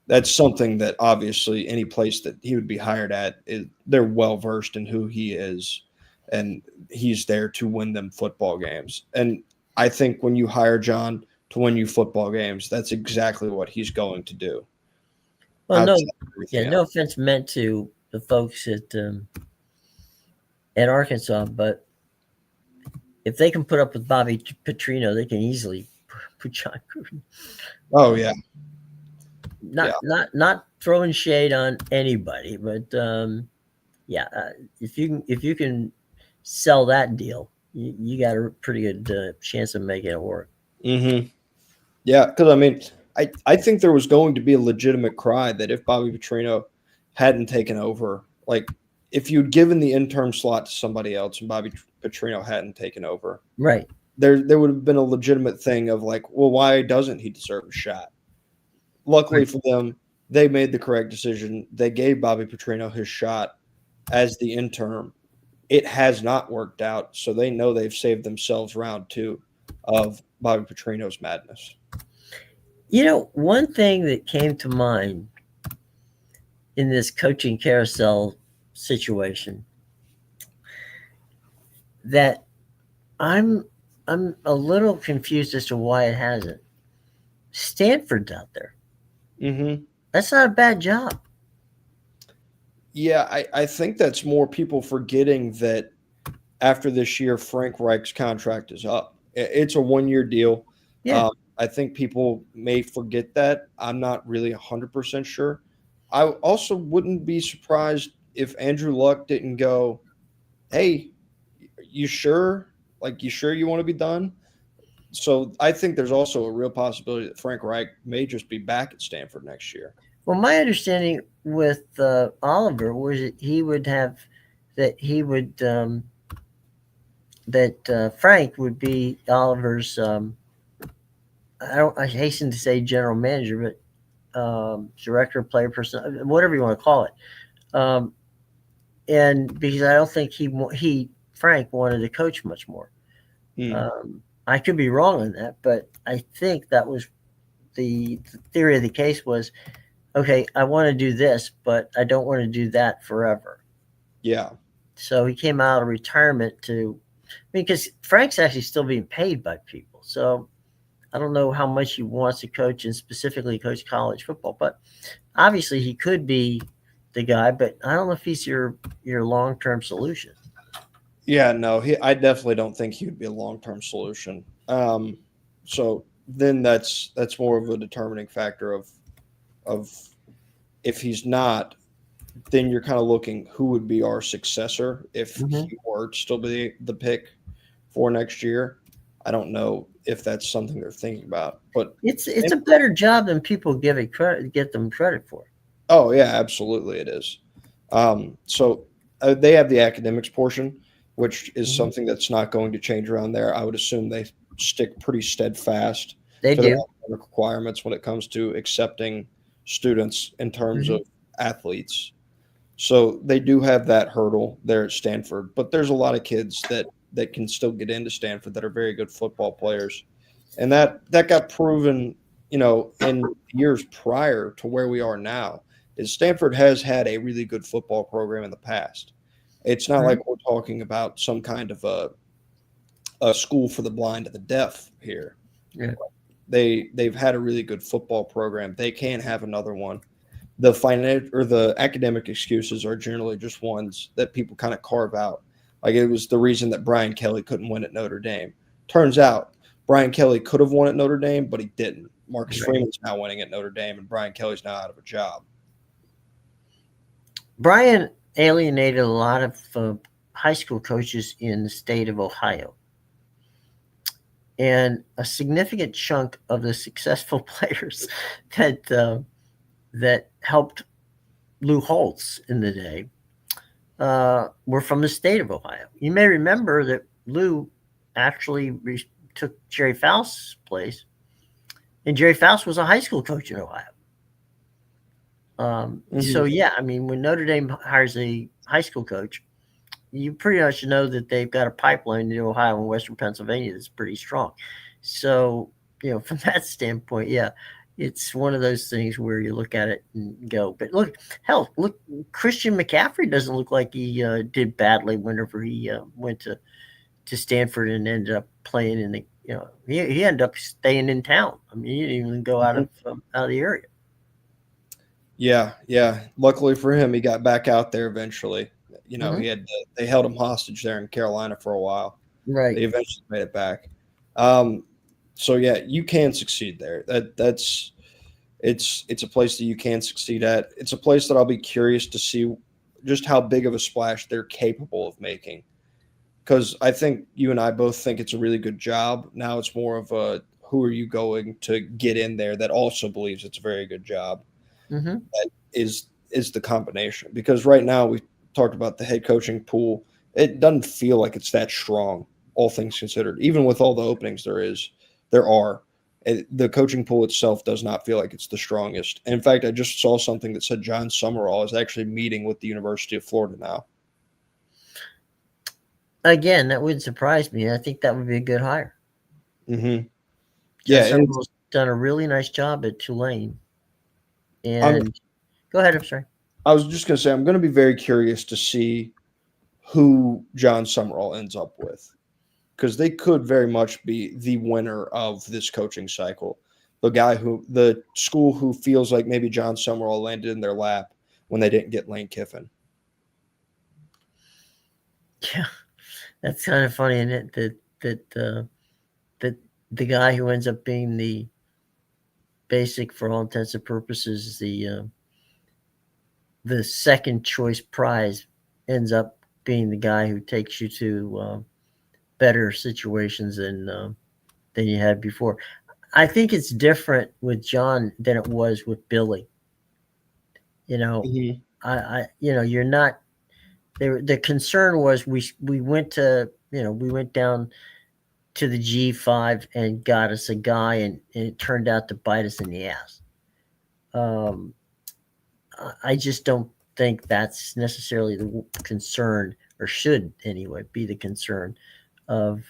that's something that obviously any place that he would be hired at they're well versed in who he is, and he's there to win them football games. And I think when you hire John to win you football games, that's exactly what he's going to do. Well, no, Outside of yeah, everything no else. offense meant to the folks at Arkansas, but if they can put up with Bobby Petrino, they can easily put Jon Gruden. Oh Uh, yeah, not yeah. not not throwing shade on anybody, but yeah, if you can sell that deal, you got a pretty good chance of making it work. Mm-hmm. Yeah, because I mean, I think there was going to be a legitimate cry that if Bobby Petrino hadn't taken over, like if you'd given the interim slot to somebody else and Bobby Petrino hadn't taken over, Right. there would have been a legitimate thing of like, well, why doesn't he deserve a shot? Luckily Right. for them, they made the correct decision. They gave Bobby Petrino his shot as the interim. It has not worked out, so they know they've saved themselves round two of Bobby Petrino's madness. You know, one thing that came to mind in this coaching carousel situation that I'm I'm a little confused as to why it hasn't. Stanford's out there. Mm-hmm. That's not a bad job. Yeah, I think that's more people forgetting that after this year, Frank Reich's contract is up. It's a 1 year deal. Yeah. I think people may forget that. I'm not really 100% sure. I also wouldn't be surprised if Andrew Luck didn't go, hey, you sure? Like, you sure you want to be done? So I think there's also a real possibility that Frank Reich may just be back at Stanford next year. Well, my understanding with Oliver was that he would have that he would that Frank would be Oliver's. I hasten to say general manager, but director, player, person, whatever you want to call it. Um, and because I don't think he Frank wanted to coach much more. Hmm. I could be wrong on that, but I think that was the theory of the case was okay. I want to do this, but I don't want to do that forever. Yeah. So he came out of retirement to, I mean, because Frank's actually still being paid by people. So I don't know how much he wants to coach and specifically coach college football, but obviously he could be the guy. But I don't know if he's your long term solution. Yeah, no, I definitely don't think he would be a long term solution. So then that's more of a determining factor of if he's not, then you're kind of looking who would be our successor if Mm-hmm. he were to still be the pick for next year. I don't know if that's something they're thinking about, but It's a better job than people get them credit for. oh yeah, absolutely it is. So they have the academics portion, which is Mm-hmm. something that's not going to change around there. I would assume they stick pretty steadfast They to their do. academic requirements when it comes to accepting students in terms Mm-hmm. of athletes. So they do have that hurdle there at Stanford, but there's a lot of kids that can still get into Stanford that are very good football players, and that got proven, in years prior to where we are now. Is Stanford has had a really good football program in the past. It's not Mm-hmm. like we're talking about some kind of a school for the blind and the deaf here. Yeah. They've had a really good football program. They can have another one. The financial or the academic excuses are generally just ones that people kind of carve out. Like it was the reason that Brian Kelly couldn't win at Notre Dame. Turns out Brian Kelly could have won at Notre Dame, but he didn't. Marcus Right. Freeman's now winning at Notre Dame, and Brian Kelly's now out of a job. Brian alienated a lot of high school coaches in the state of Ohio. And a significant chunk of the successful players that helped Lou Holtz in the day were from the state of Ohio. You may remember that Lou actually took Jerry Faust's place, and Jerry Faust was a high school coach in Ohio. So Mm-hmm. yeah, I mean, when Notre Dame hires a high school coach, you pretty much know that they've got a pipeline to Ohio and Western Pennsylvania that's pretty strong. So, from that standpoint, yeah, it's one of those things where you look at it and go, but look, Christian McCaffrey doesn't look like he did badly whenever he went to Stanford and ended up playing in the, he ended up staying in town. I mean, he didn't even go out of the area. Yeah, yeah. Luckily for him, he got back out there eventually. Mm-hmm. They held him hostage there in Carolina for a while. Right. They eventually made it back. So yeah, you can succeed there. It's a place that you can succeed at. It's a place that I'll be curious to see just how big of a splash they're capable of making. Because I think you and I both think it's a really good job. Now it's more of a who are you going to get in there that also believes it's a very good job. Mm-hmm. That is the combination. Because right now we talked about the head coaching pool. It doesn't feel like it's that strong, all things considered. Even with all the openings there are. The coaching pool itself does not feel like it's the strongest. And in fact, I just saw something that said John Summerall is actually meeting with the University of Florida now. Again, that wouldn't surprise me. I think that would be a good hire. Mm-hmm. John Yeah, Summerall's done a really nice job at Tulane. I'm, And go ahead. I'm sorry. I was just going to say I'm going to be very curious to see who John Summerall ends up with, because they could very much be the winner of this coaching cycle. The school who feels like maybe John Summerall landed in their lap when they didn't get Lane Kiffin. Yeah, that's kind of funny, isn't it? That the guy who ends up being the basic, for all intents and purposes, the second choice prize ends up being the guy who takes you to better situations than you had before. I think it's different with John than it was with Billy. You know, Mm-hmm. you're not. The concern was we went to we went down to the G5 and got us a guy, and it turned out to bite us in the ass. Um, I just don't think that's necessarily the concern, or should anyway be the concern of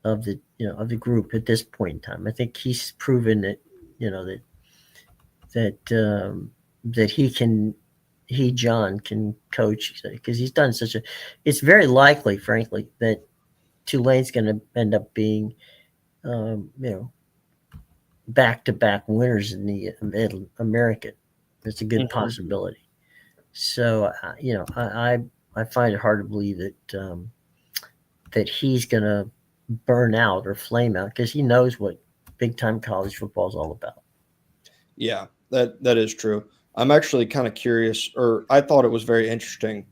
of the group at this point in time. I think he's proven that that John can coach, because he's done such a. It's very likely, frankly, that Tulane's going to end up being back-to-back winners in the American. It's a good Mm-hmm. possibility. So I find it hard to believe that he's going to burn out or flame out, because he knows what big-time college football is all about. Yeah, that is true. I'm actually kind of curious, or I thought it was very interesting.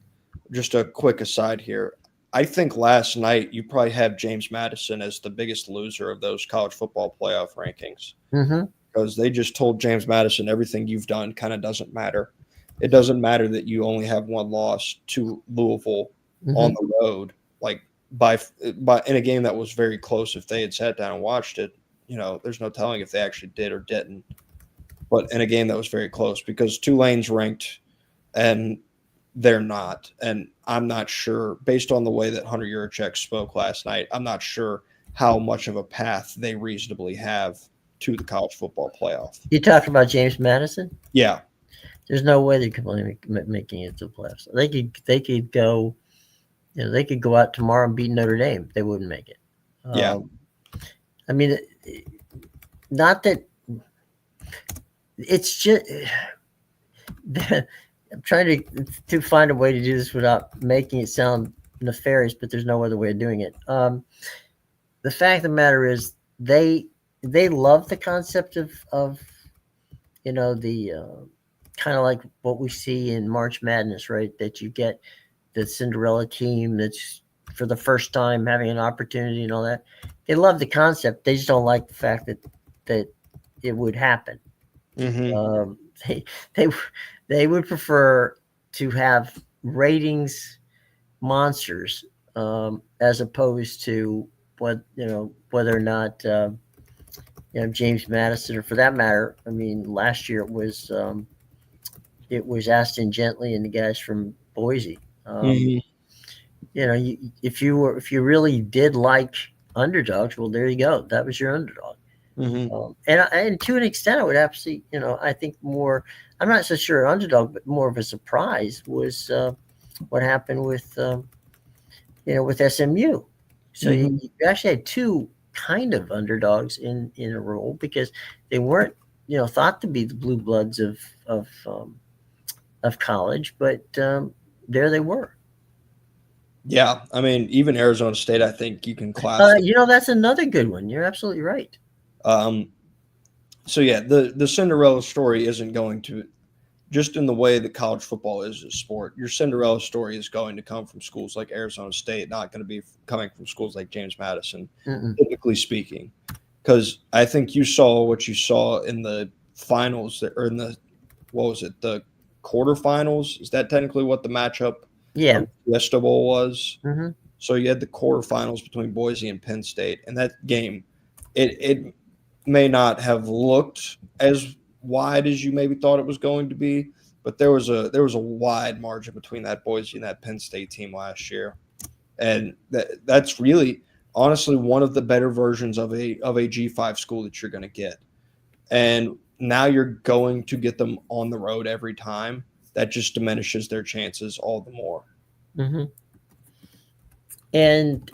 Just a quick aside here. I think last night you probably have James Madison as the biggest loser of those college football playoff rankings, Mm-hmm. because they just told James Madison everything you've done kind of doesn't matter. It doesn't matter that you only have one loss to Louisville on Mm-hmm. the road, like by in a game that was very close. If they had sat down and watched it, there's no telling if they actually did or didn't. But in a game that was very close, because Tulane's ranked and they're not. And I'm not sure, based on the way that Hunter Yurachek spoke last night, I'm not sure how much of a path they reasonably have to the college football playoff. You talking about James Madison? Yeah. There's no way they could be making it to the playoffs. They could go, they could go out tomorrow and beat Notre Dame. They wouldn't make it. Yeah. I mean, not that it's just. I'm trying to find a way to do this without making it sound nefarious, but there's no other way of doing it. The fact of the matter is, they love the concept of the kind of like what we see in March Madness, right? That you get the Cinderella team that's for the first time having an opportunity and all that. They love the concept. They just don't like the fact that it would happen. Mm-hmm. They they would prefer to have ratings monsters, as opposed to whether or not James Madison, or for that matter, I mean, last year it was Aston Gently and the guys from Boise. Mm-hmm. If you really did like underdogs, well, there you go. That was your underdog. Mm-hmm. And to an extent, I would absolutely, I think more. I'm not so sure underdog, but more of a surprise was what happened with with SMU. So Mm-hmm. you actually had two kind of underdogs in a role, because they weren't thought to be the blue bloods of college, but there they were. Yeah. I mean, even Arizona State, I think you can class. That's another good one. You're absolutely right. Um, So yeah, the Cinderella story isn't going to, just in the way that college football is a sport. Your Cinderella story is going to come from schools like Arizona State, not going to be coming from schools like James Madison, Mm-mm. typically speaking. Because I think you saw what you saw in the finals, or in the, what was it, the quarterfinals? Is that technically what the matchup Yeah. of the Fiesta Bowl was? Mm-hmm. So you had the quarterfinals between Boise and Penn State, and that game, it may not have looked as wide as you maybe thought it was going to be, but there was a wide margin between that Boise and that Penn State team last year, and that's really honestly one of the better versions of a G5 school that you're going to get, and now you're going to get them on the road every time. That just diminishes their chances all the more. Mm-hmm. And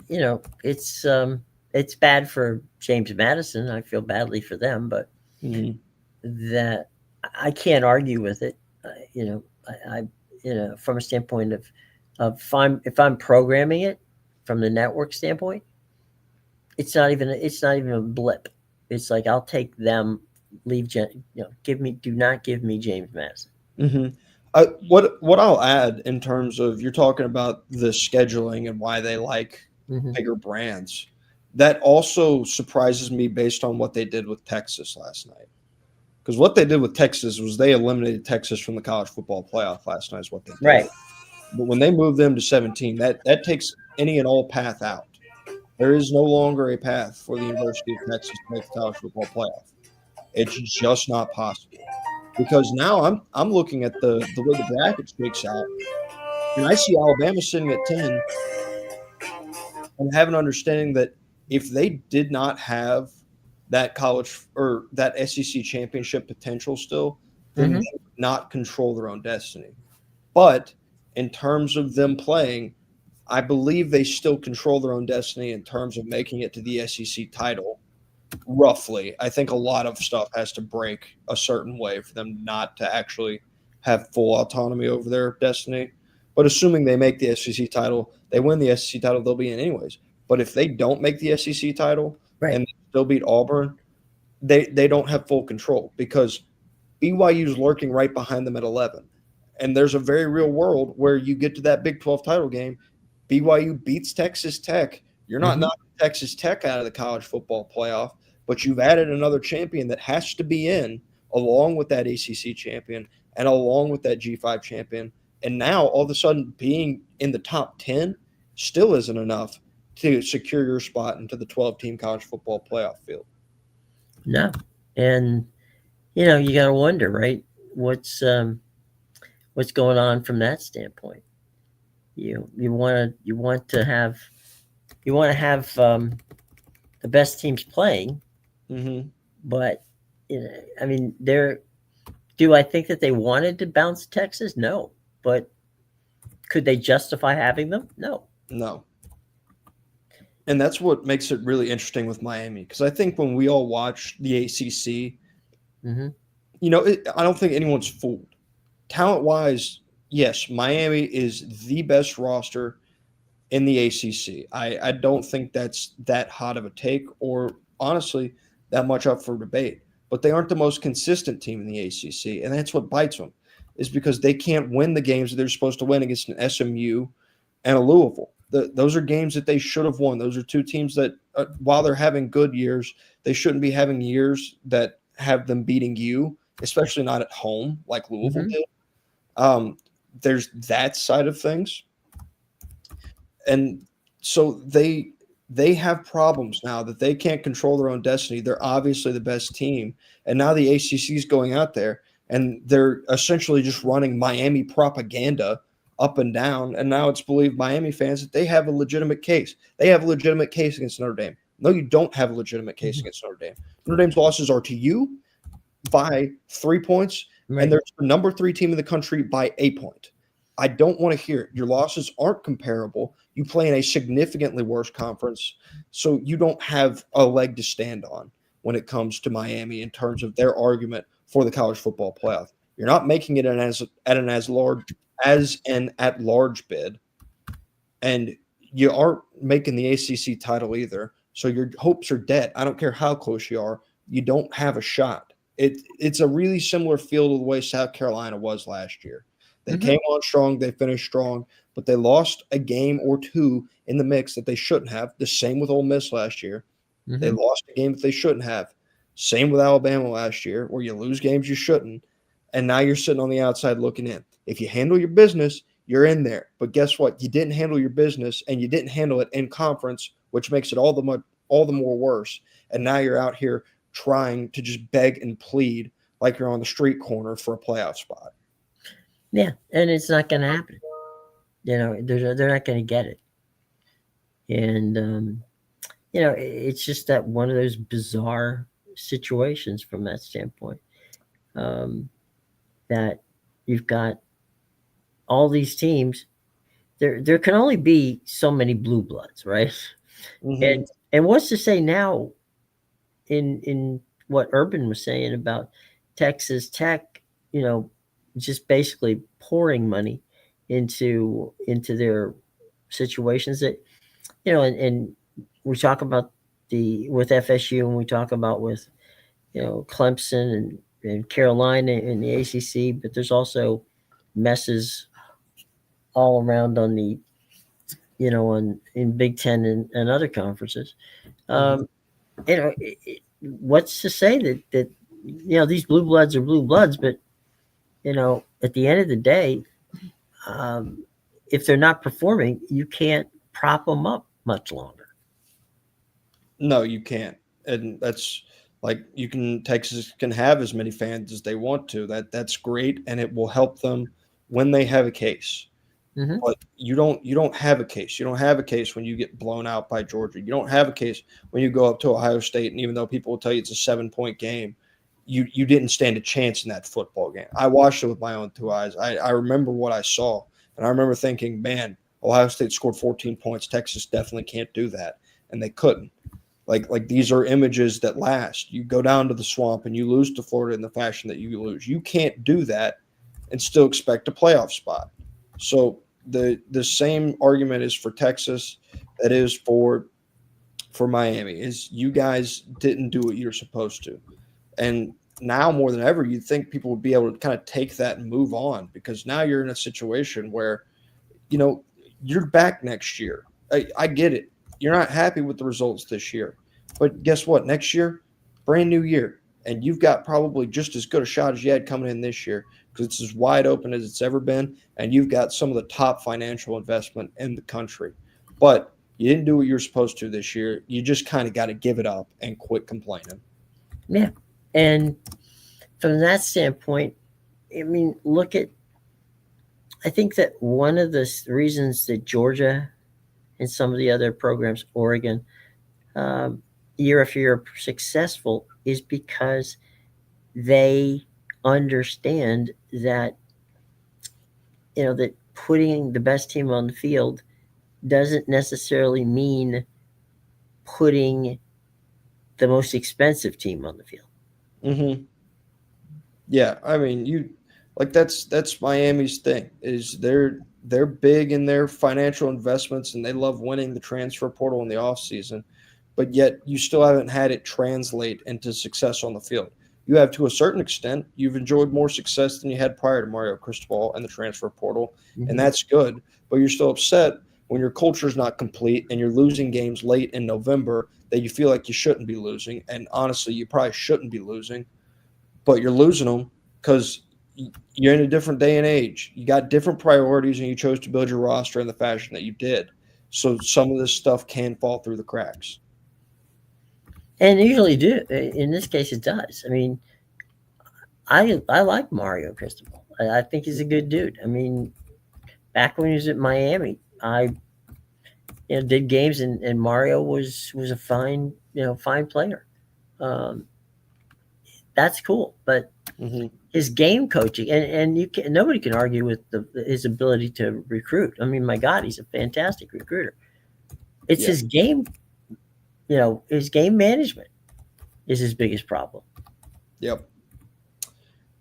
it's bad for James Madison. I feel badly for them, but Mm-hmm. that I can't argue with it. I from a standpoint of if I'm programming it from the network standpoint, it's not even a blip. It's like I'll take them. Do not give me James Madison. Mm-hmm. What I'll add in terms of, you're talking about the scheduling and why they like Mm-hmm. bigger brands, that also surprises me based on what they did with Texas last night. Because what they did with Texas was they eliminated Texas from the college football playoff last night. Is what they did. Right. But when they moved them to 17, that takes any and all path out. There is no longer a path for the University of Texas to make the college football playoff. It's just not possible. Because now I'm looking at the way the bracket shakes out, and I see Alabama sitting at 10, and have an understanding that if they did not have that college or that SEC championship potential still, then Mm-hmm. they would not control their own destiny. But in terms of them playing, I believe they still control their own destiny in terms of making it to the SEC title. Roughly, I think a lot of stuff has to break a certain way for them not to actually have full autonomy over their destiny. But assuming they make the SEC title, they win the SEC title, they'll be in anyways. But if they don't make the SEC title Right. and they still beat Auburn, they don't have full control, because BYU is lurking right behind them at 11. And there's a very real world where you get to that Big 12 title game, BYU beats Texas Tech. You're not Mm-hmm. knocking Texas Tech out of the college football playoff, but you've added another champion that has to be in along with that ACC champion and along with that G5 champion. And now all of a sudden being in the top 10 still isn't enough to secure your spot into the 12-team college football playoff field. No. And you got to wonder, right? What's going on from that standpoint? You want to have the best teams playing, Mm-hmm. but I mean, do I think that they wanted to bounce Texas? No, but could they justify having them? No. No. And that's what makes it really interesting with Miami, because I think when we all watch the ACC, Mm-hmm. I don't think anyone's fooled. Talent wise, yes, Miami is the best roster in the ACC. I don't think that's that hot of a take, or honestly that much up for debate. But they aren't the most consistent team in the ACC, and that's what bites them, is because they can't win the games that they're supposed to win against an SMU and a Louisville. Those are games that they should have won. Those are two teams that, while they're having good years, they shouldn't be having years that have them beating you, especially not at home like Louisville Mm-hmm. did. There's that side of things, and so they have problems now that they can't control their own destiny. They're obviously the best team, and now the ACC is going out there and they're essentially just running Miami propaganda up and down. And now it's believed Miami fans that they have a legitimate case. They have a legitimate case against Notre Dame. No, you don't have a legitimate case against Notre Dame. Notre Dame's losses are to you by 3 points, and Right. they're the number 3 team in the country by a point. I don't want to hear it. Your losses aren't comparable. You play in a significantly worse conference, so you don't have a leg to stand on when it comes to Miami in terms of their argument for the college football playoff. You're not making it as an at large bid, and you aren't making the ACC title either. So your hopes are dead. I don't care how close you are. You don't have a shot. It's a really similar feel to the way South Carolina was last year. They Hmm. came on strong, they finished strong, but they lost a game or two in the mix that they shouldn't have. The same with Ole Miss last year. They Hmm. lost a game that they shouldn't have. Same with Alabama last year, where you lose games you shouldn't, and now you're sitting on the outside looking in. If you handle your business, you're in there. But guess what? You didn't handle your business, and you didn't handle it in conference, which makes it all the more worse. And now you're out here trying to just beg and plead like you're on the street corner for a playoff spot. Yeah, and it's not going to happen. They're not going to get it, and it's just that one of those bizarre situations from that standpoint. Um, that you've got all these teams. There can only be so many blue bloods, right? Mm-hmm. And what's to say now in what Urban was saying about Texas Tech, you know, just basically pouring money into their situations that and we talk about the with FSU and we talk about with Clemson and Carolina in the ACC, but there's also messes all around on the on in Big Ten and other conferences. Mm-hmm. Um, what's to say that these blue bloods are blue bloods, but at the end of the day, um, if they're not performing, you can't prop them up much longer. No, you can't. And that's like Texas can have as many fans as they want to. That's great and it will help them when they have a case. Hmm. But you don't have a case. You don't have a case when you get blown out by Georgia. You don't have a case when you go up to Ohio State and even though people will tell you it's a 7-point game, you didn't stand a chance in that football game. I watched it with my own two eyes. I remember what I saw and I remember thinking, man, Ohio State scored 14 points. Texas definitely can't do that. And they couldn't. Like these are images that last. You go down to the swamp and you lose to Florida in the fashion that you lose. You can't do that and still expect a playoff spot. So the same argument is for Texas that is for Miami is you guys didn't do what you're supposed to. And now more than ever, you'd think people would be able to kind of take that and move on because now you're in a situation where, you know, you're back next year. I get it. You're not happy with the results this year. But guess what? Next year, brand new year. And you've got probably just as good a shot as you had coming in this year because it's as wide open as it's ever been. And you've got some of the top financial investment in the country. But you didn't do what you're supposed to this year. You just kind of got to give it up and quit complaining. Yeah, and from that standpoint, I mean, look at. I think that one of the reasons that Georgia and some of the other programs, Oregon, um, year after year are successful is because they understand that that putting the best team on the field doesn't necessarily mean putting the most expensive team on the field. Mm-hmm. Yeah, I mean, you like that's Miami's thing is they're big in their financial investments and they love winning the transfer portal in the offseason, but yet you still haven't had it translate into success on the field. You have to a certain extent. You've enjoyed more success than you had prior to Mario Cristobal and the transfer portal, and Mm-hmm. that's good. But you're still upset when your culture is not complete and you're losing games late in November that you feel like you shouldn't be losing. And honestly, you probably shouldn't be losing but you're losing them because you're in a different day and age. You got different priorities, and you chose to build your roster in the fashion that you did. So some of this stuff can fall through the cracks. And usually do. In this case, it does. I mean, I like Mario Cristobal. I think he's a good dude. I mean, back when he was at Miami, I did games and Mario was a fine player. Um, that's cool, but Mm-hmm. his game coaching and you can nobody can argue with his ability to recruit. I mean, my God, he's a fantastic recruiter. It's Yeah. his game management is his biggest problem. Yep.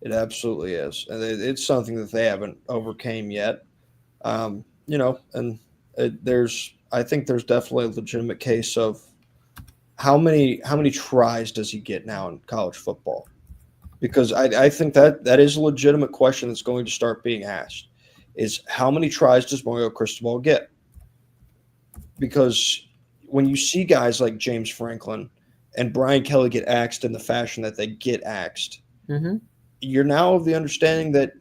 It absolutely is, and it's something that they haven't overcame yet. And I think there's definitely a legitimate case of how many tries does he get now in college football? because I think that is a legitimate question that's going to start being asked is how many tries does Mario Cristobal get? Because when you see guys like James Franklin and Brian Kelly get axed in the fashion that they get axed, Mm-hmm. you're now of the understanding that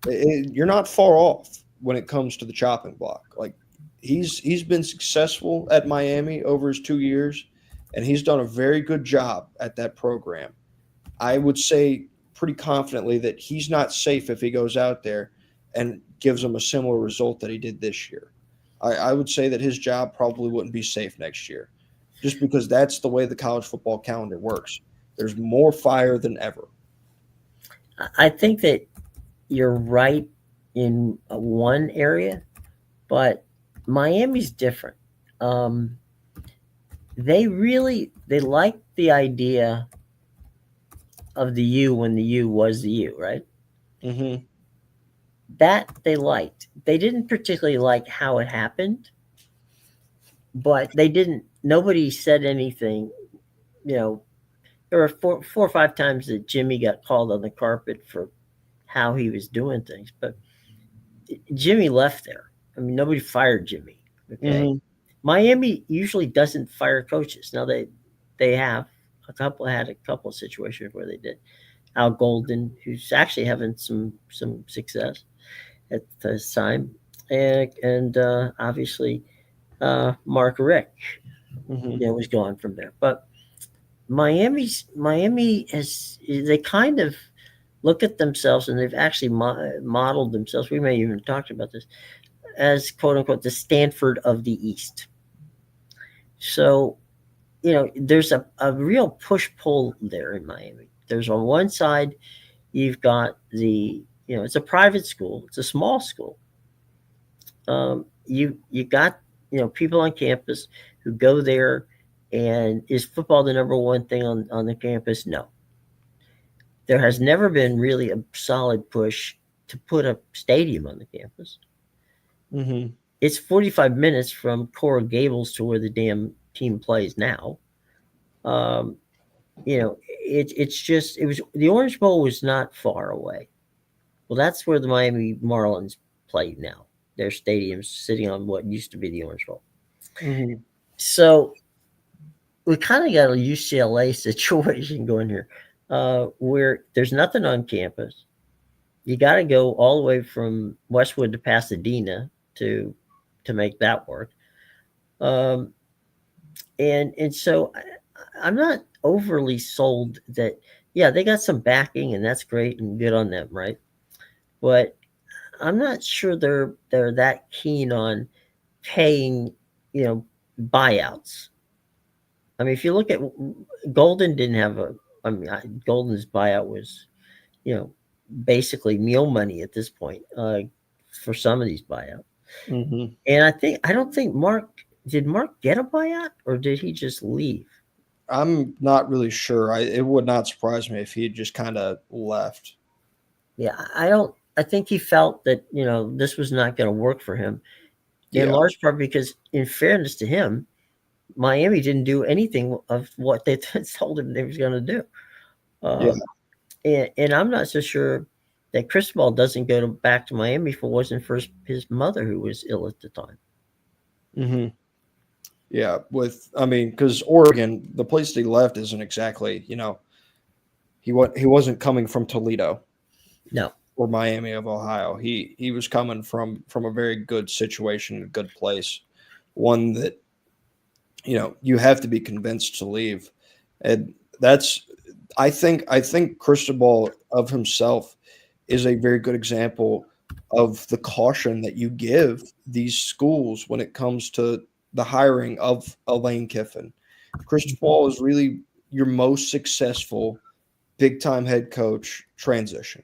you're not far off when it comes to the chopping block. Like he's been successful at Miami over his 2 years, and he's done a very good job at that program. I would say pretty confidently that he's not safe if he goes out there and gives them a similar result that he did this year. I would say that his job probably wouldn't be safe next year, just because that's the way the college football calendar works. There's more fire than ever. I think that you're right in one area, but Miami's different. Um, they like the idea of the U when the U was the U, right? Mm-hmm. That they liked. They didn't particularly like how it happened, but they didn't. Nobody said anything. You know, there were four or five times that Jimmy got called on the carpet for how he was doing things, but Jimmy left there. I mean, nobody fired Jimmy. Okay, Mm-hmm. Miami usually doesn't fire coaches. Now they have had a couple of situations where they did. Al Golden, who's actually having some success at this time, and obviously Mark Rick, Mm-hmm. was gone from there. But Miami has they kind of look at themselves, and they've actually modeled themselves. We may even talked about this as quote unquote the Stanford of the East. So there's a real push pull there in Miami. There's on one side you've got it's a private school, it's a small school. You got people on campus who go there, and is football the number one thing on the campus? No, there has never been really a solid push to put a stadium on the campus. Mm-hmm. It's 45 minutes from Coral Gables to where the damn team plays now. Um, it's just it was the Orange Bowl was not far away. Well, that's where the Miami Marlins play now. Their stadium's sitting on what used to be the Orange Bowl. Mm-hmm. So we kind of got a UCLA situation going here, where there's nothing on campus. You got to go all the way from Westwood to Pasadena to make that work. Um, and so I'm not overly sold that. Yeah, they got some backing, and that's great and good on them, right? But I'm not sure they're that keen on paying, you know, buyouts. I mean, if you look at Golden, didn't have a. I mean, Golden's buyout was, you know, basically meal money at this point for some of these buyouts. Mm-hmm. And I don't think Mark get a buyout, or did he just leave? I'm not really sure. It would not surprise me if he had just kind of left. Yeah, I don't. I think he felt that this was not going to work for him, in Yeah. large part because, in fairness to him, Miami didn't do anything of what they told him they was going to do. Yeah. Um, and I'm not so sure that Cristobal doesn't go back to Miami if it wasn't for his mother, who was ill at the time. Mm-hmm. Yeah. I mean, because Oregon, the place that he left isn't exactly, he wasn't coming from Toledo No, or Miami of Ohio. He was coming from a very good situation, a good place, one that you have to be convinced to leave, and that's I think Cristobal of himself is a very good example of the caution that you give these schools when it comes to the hiring of a Lane Kiffin. Cristobal is really your most successful big time head coach transition.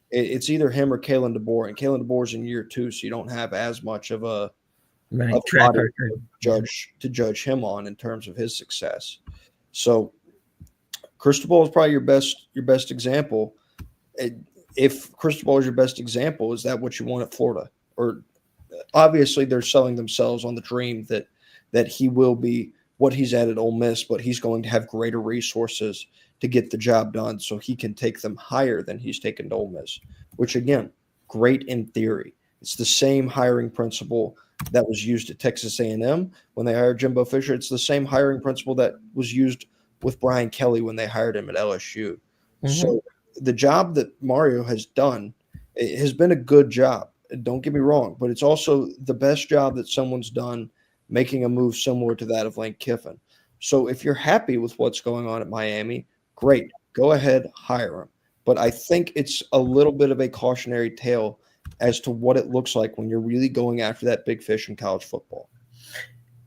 It's either him or Kalen DeBoer, and Kalen DeBoer's in year two, so you don't have as much of a right, of a track body record. to judge him on in terms of his success. So Cristobal is probably your best example. If Cristobal is your best example, is that what you want at Florida? Or obviously they're selling themselves on the dream that he will be what he's at Ole Miss, but he's going to have greater resources to get the job done so he can take them higher than he's taken to Ole Miss, which again, great in theory. It's the same hiring principle that was used at Texas A&M when they hired Jimbo Fisher. It's the same hiring principle that was used with Brian Kelly when they hired him at LSU. Mm-hmm. So the job that Mario has done has been a good job. Don't get me wrong, but it's also the best job that someone's done making a move similar to that of Lane Kiffin. So if you're happy with what's going on at Miami, great. Go ahead, hire him. But I think it's a little bit of a cautionary tale as to what it looks like when you're really going after that big fish in college football.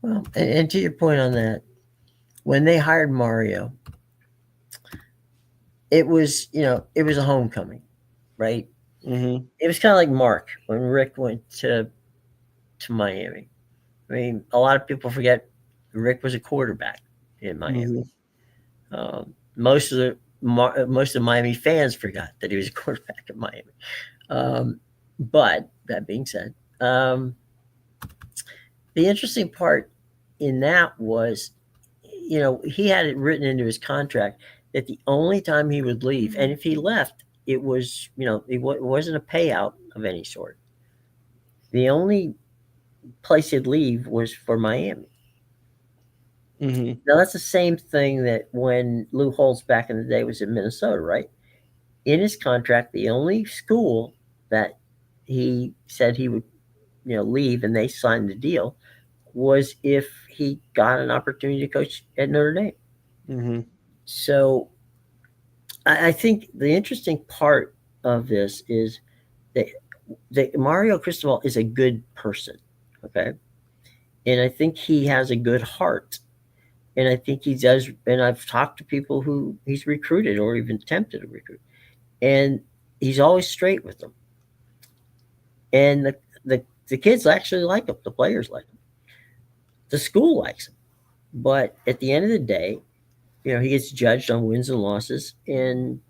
Well, and to your point on that, when they hired Mario, it was it was a homecoming, right? Mm-hmm. It was kind of like Mark when Rick went to Miami. I mean, a lot of people forget Rick was a quarterback in Miami. Mm-hmm. Most of Miami fans forgot that he was a quarterback at Miami. But that being said, the interesting part in that was, he had it written into his contract that the only time he would leave, and if he left, it was, it wasn't a payout of any sort. The only place he'd leave was for Miami. Mm-hmm. Now that's the same thing that when Lou Holtz back in the day was in Minnesota, right? In his contract, the only school that he said he would, leave, and they signed the deal, was if he got an opportunity to coach at Notre Dame. Mm-hmm. So I think the interesting part of this is that, Mario Cristobal is a good person, okay, and I think he has a good heart, and I think he does. And I've talked to people who he's recruited or even attempted to recruit, and he's always straight with them. And the kids actually like him. The players like him. The school likes him. But at the end of the day, he gets judged on wins and losses, and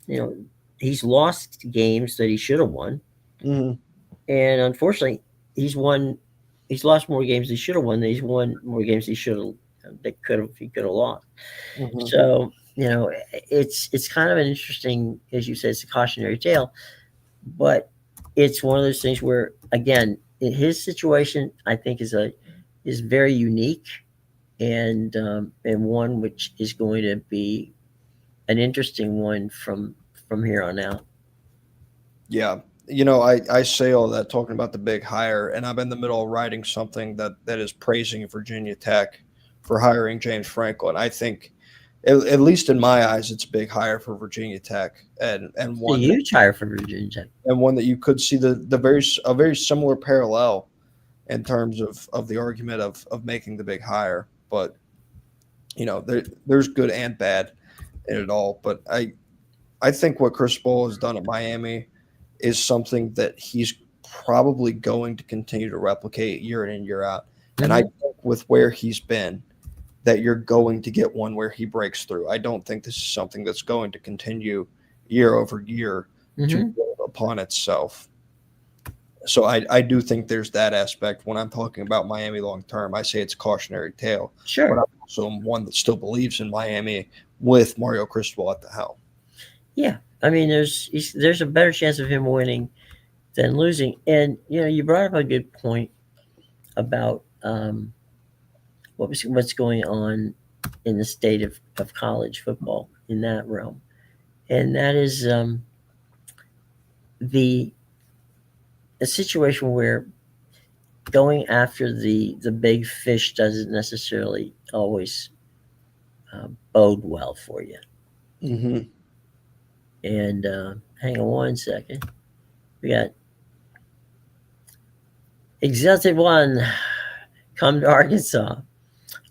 you know he's lost games that he should have won, Mm-hmm. and unfortunately, he's won. He's lost more games he should have won than he's won more games he could have lost. Mm-hmm. So it's kind of an interesting, as you said, it's a cautionary tale, but it's one of those things where, again, in his situation, I think is very unique, and one which is going to be an interesting one from here on out. Yeah. I say all that talking about the big hire, and I'm in the middle of writing something that is praising Virginia Tech for hiring James Franklin. I think, at least in my eyes, it's a big hire for Virginia Tech, and It's a one that, huge hire for Virginia Tech. and one that you could see a very similar parallel in terms of the argument of making the big hire. But there's good and bad in it all. But I think what Chris Paul has done at Miami is something that he's probably going to continue to replicate year in and year out. And I Mm-hmm. think with where he's been, that you're going to get one where he breaks through. I don't think this is something that's going to continue year over year to Mm-hmm. build upon itself. So I do think there's that aspect. When I'm talking about Miami long term, I say it's a cautionary tale. But Sure. I'm also one that still believes in Miami with Mario Cristobal at the helm. Yeah. I mean, there's a better chance of him winning than losing. And you brought up a good point about what's going on in the state of college football in that realm, and that is the a situation where going after the big fish doesn't necessarily always bode well for you. Mm-hmm. And hang on one second, we got Exalted One come to Arkansas.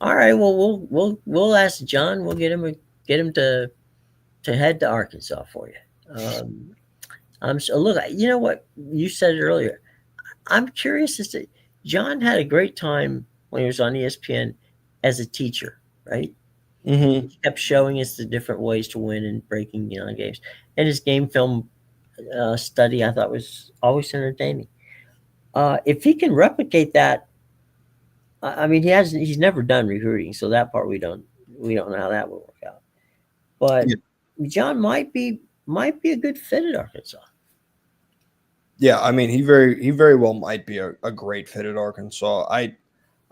All right, well we'll ask John. We'll get him to head to Arkansas for you. So look. You know what you said it earlier. I'm curious as to John had a great time when he was on ESPN as a teacher, right? Mm-hmm. He kept showing us the different ways to win and breaking games, and his game film study I thought was always entertaining. If he can replicate that I mean, he's never done recruiting, so that part we don't know how that will work out. But Yeah, John might be a good fit at Arkansas. yeah. I mean, he very well might be a great fit at Arkansas.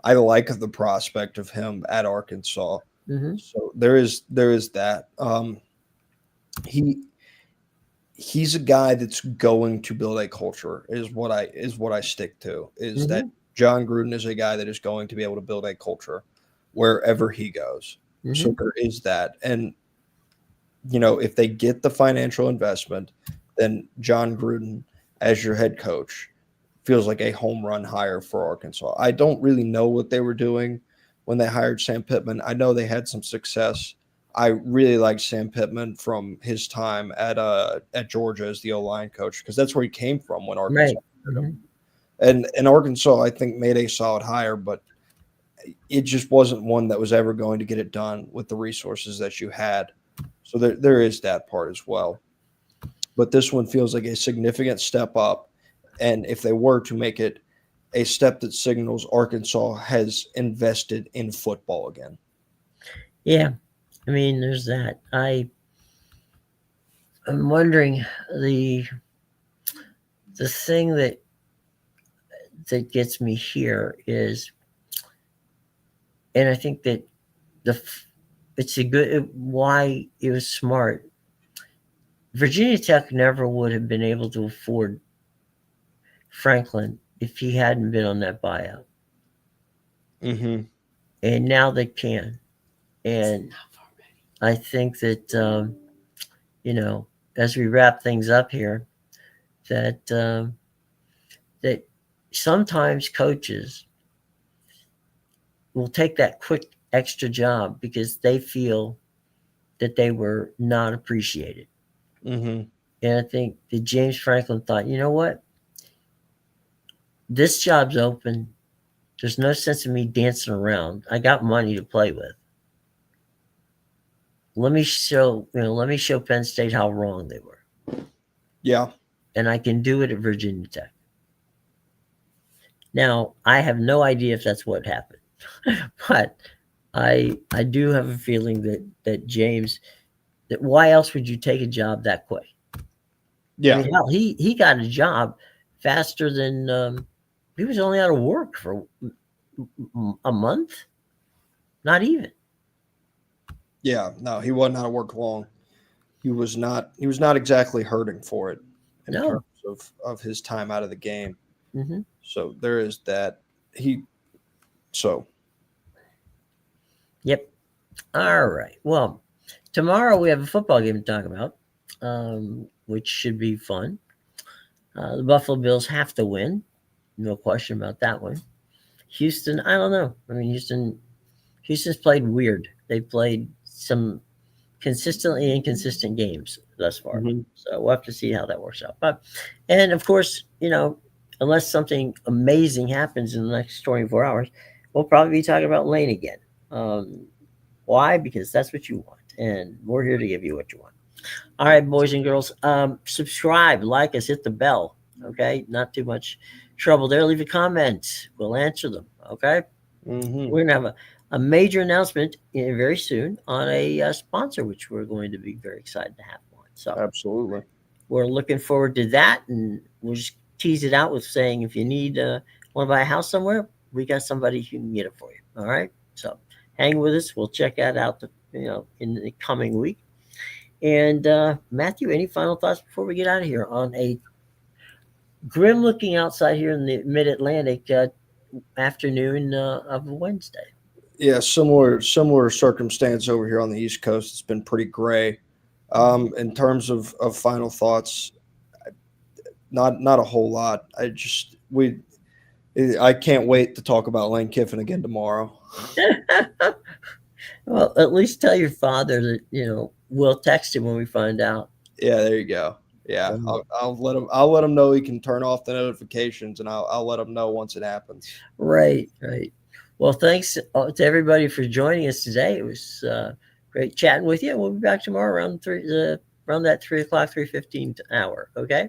I like the prospect of him at Arkansas. Hmm. So there is that. He he's a guy that's going to build a culture is what I stick to, is that Hmm. Jon Gruden is a guy that is going to be able to build a culture wherever he goes. So Hmm. there is that. And if they get the financial investment, then Jon Gruden as your head coach feels like a home run hire for Arkansas. I don't really know what they were doing when they hired Sam Pittman. I know they had some success. I really like Sam Pittman from his time at Georgia as the O line coach, because that's where he came from when Arkansas Right. hired him. Hmm. And Arkansas, I think, made a solid hire, but it just wasn't one that was ever going to get it done with the resources that you had. So there is that part as well. But this one feels like a significant step up. And if they were to make it a step that signals Arkansas has invested in football again. Yeah. I mean, there's that. I'm wondering the the thing that gets me here is, and I think that the it's a good why it was smart. Virginia Tech never would have been able to afford Franklin if he hadn't been on that buyout, Mm-hmm. and now they can. And I think that you know, as we wrap things up here, that that sometimes coaches will take that quick extra job because they feel that they were not appreciated. Mm-hmm. And I think that James Franklin thought, you know what? This job's open. There's no sense in me dancing around. I got money to play with. Let me show Penn State how wrong they were. Yeah. And I can do it at Virginia Tech. Now, I have no idea if that's what happened. But I do have a feeling that James, that why else would you take a job that quick? I Yeah. mean, hell, he got a job faster than he was only out of work for a month, not even. Yeah. No, he wasn't out of work long. He was not exactly hurting for it in terms No. of his time out of the game. Hmm. So there is that. He so Yep. All right. Well, tomorrow we have a football game to talk about, which should be fun. The Buffalo Bills have to win, no question about that one. Houston, I don't know. I mean, Houston's played weird. They played some consistently inconsistent games thus far. Mhm. So we'll have to see how that works out. And of course, unless something amazing happens in the next 24 hours, we'll probably be talking about Lane again. Um, why? Because that's what you want, and we're here to give you what you want. All right, boys and girls, subscribe, like us, hit the bell. Okay, not too much trouble there. Leave a comment. We'll answer them. Okay. Mhm. We're going to have a major announcement very soon on a sponsor, which we're going to be very excited to have on. So Absolutely. we're looking forward to that. And we'll just tease it out with saying if you need want to buy a house somewhere, we got somebody who can get it for you. All right. So hang with us. We'll check that out in the coming week. And Matthew, any final thoughts before we get out of here on a grim looking outside here in the mid Atlantic afternoon of Wednesday? Yeah, similar circumstance over here on the East Coast. It's been pretty gray. In terms of final thoughts, not a whole lot. I can't wait to talk about Lane Kiffin again tomorrow. Well, at least tell your father that we'll text him when we find out. Yeah, there you go. Yeah, Um, I'll let him know he can turn off the notifications, and I'll let him know once it happens. right, right. Well, thanks to everybody for joining us today. It was great chatting with you. We'll be back tomorrow around that 3 o'clock, 3:15 hour. Okay.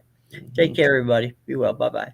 Take Mhm. care, everybody. Be well. Bye bye.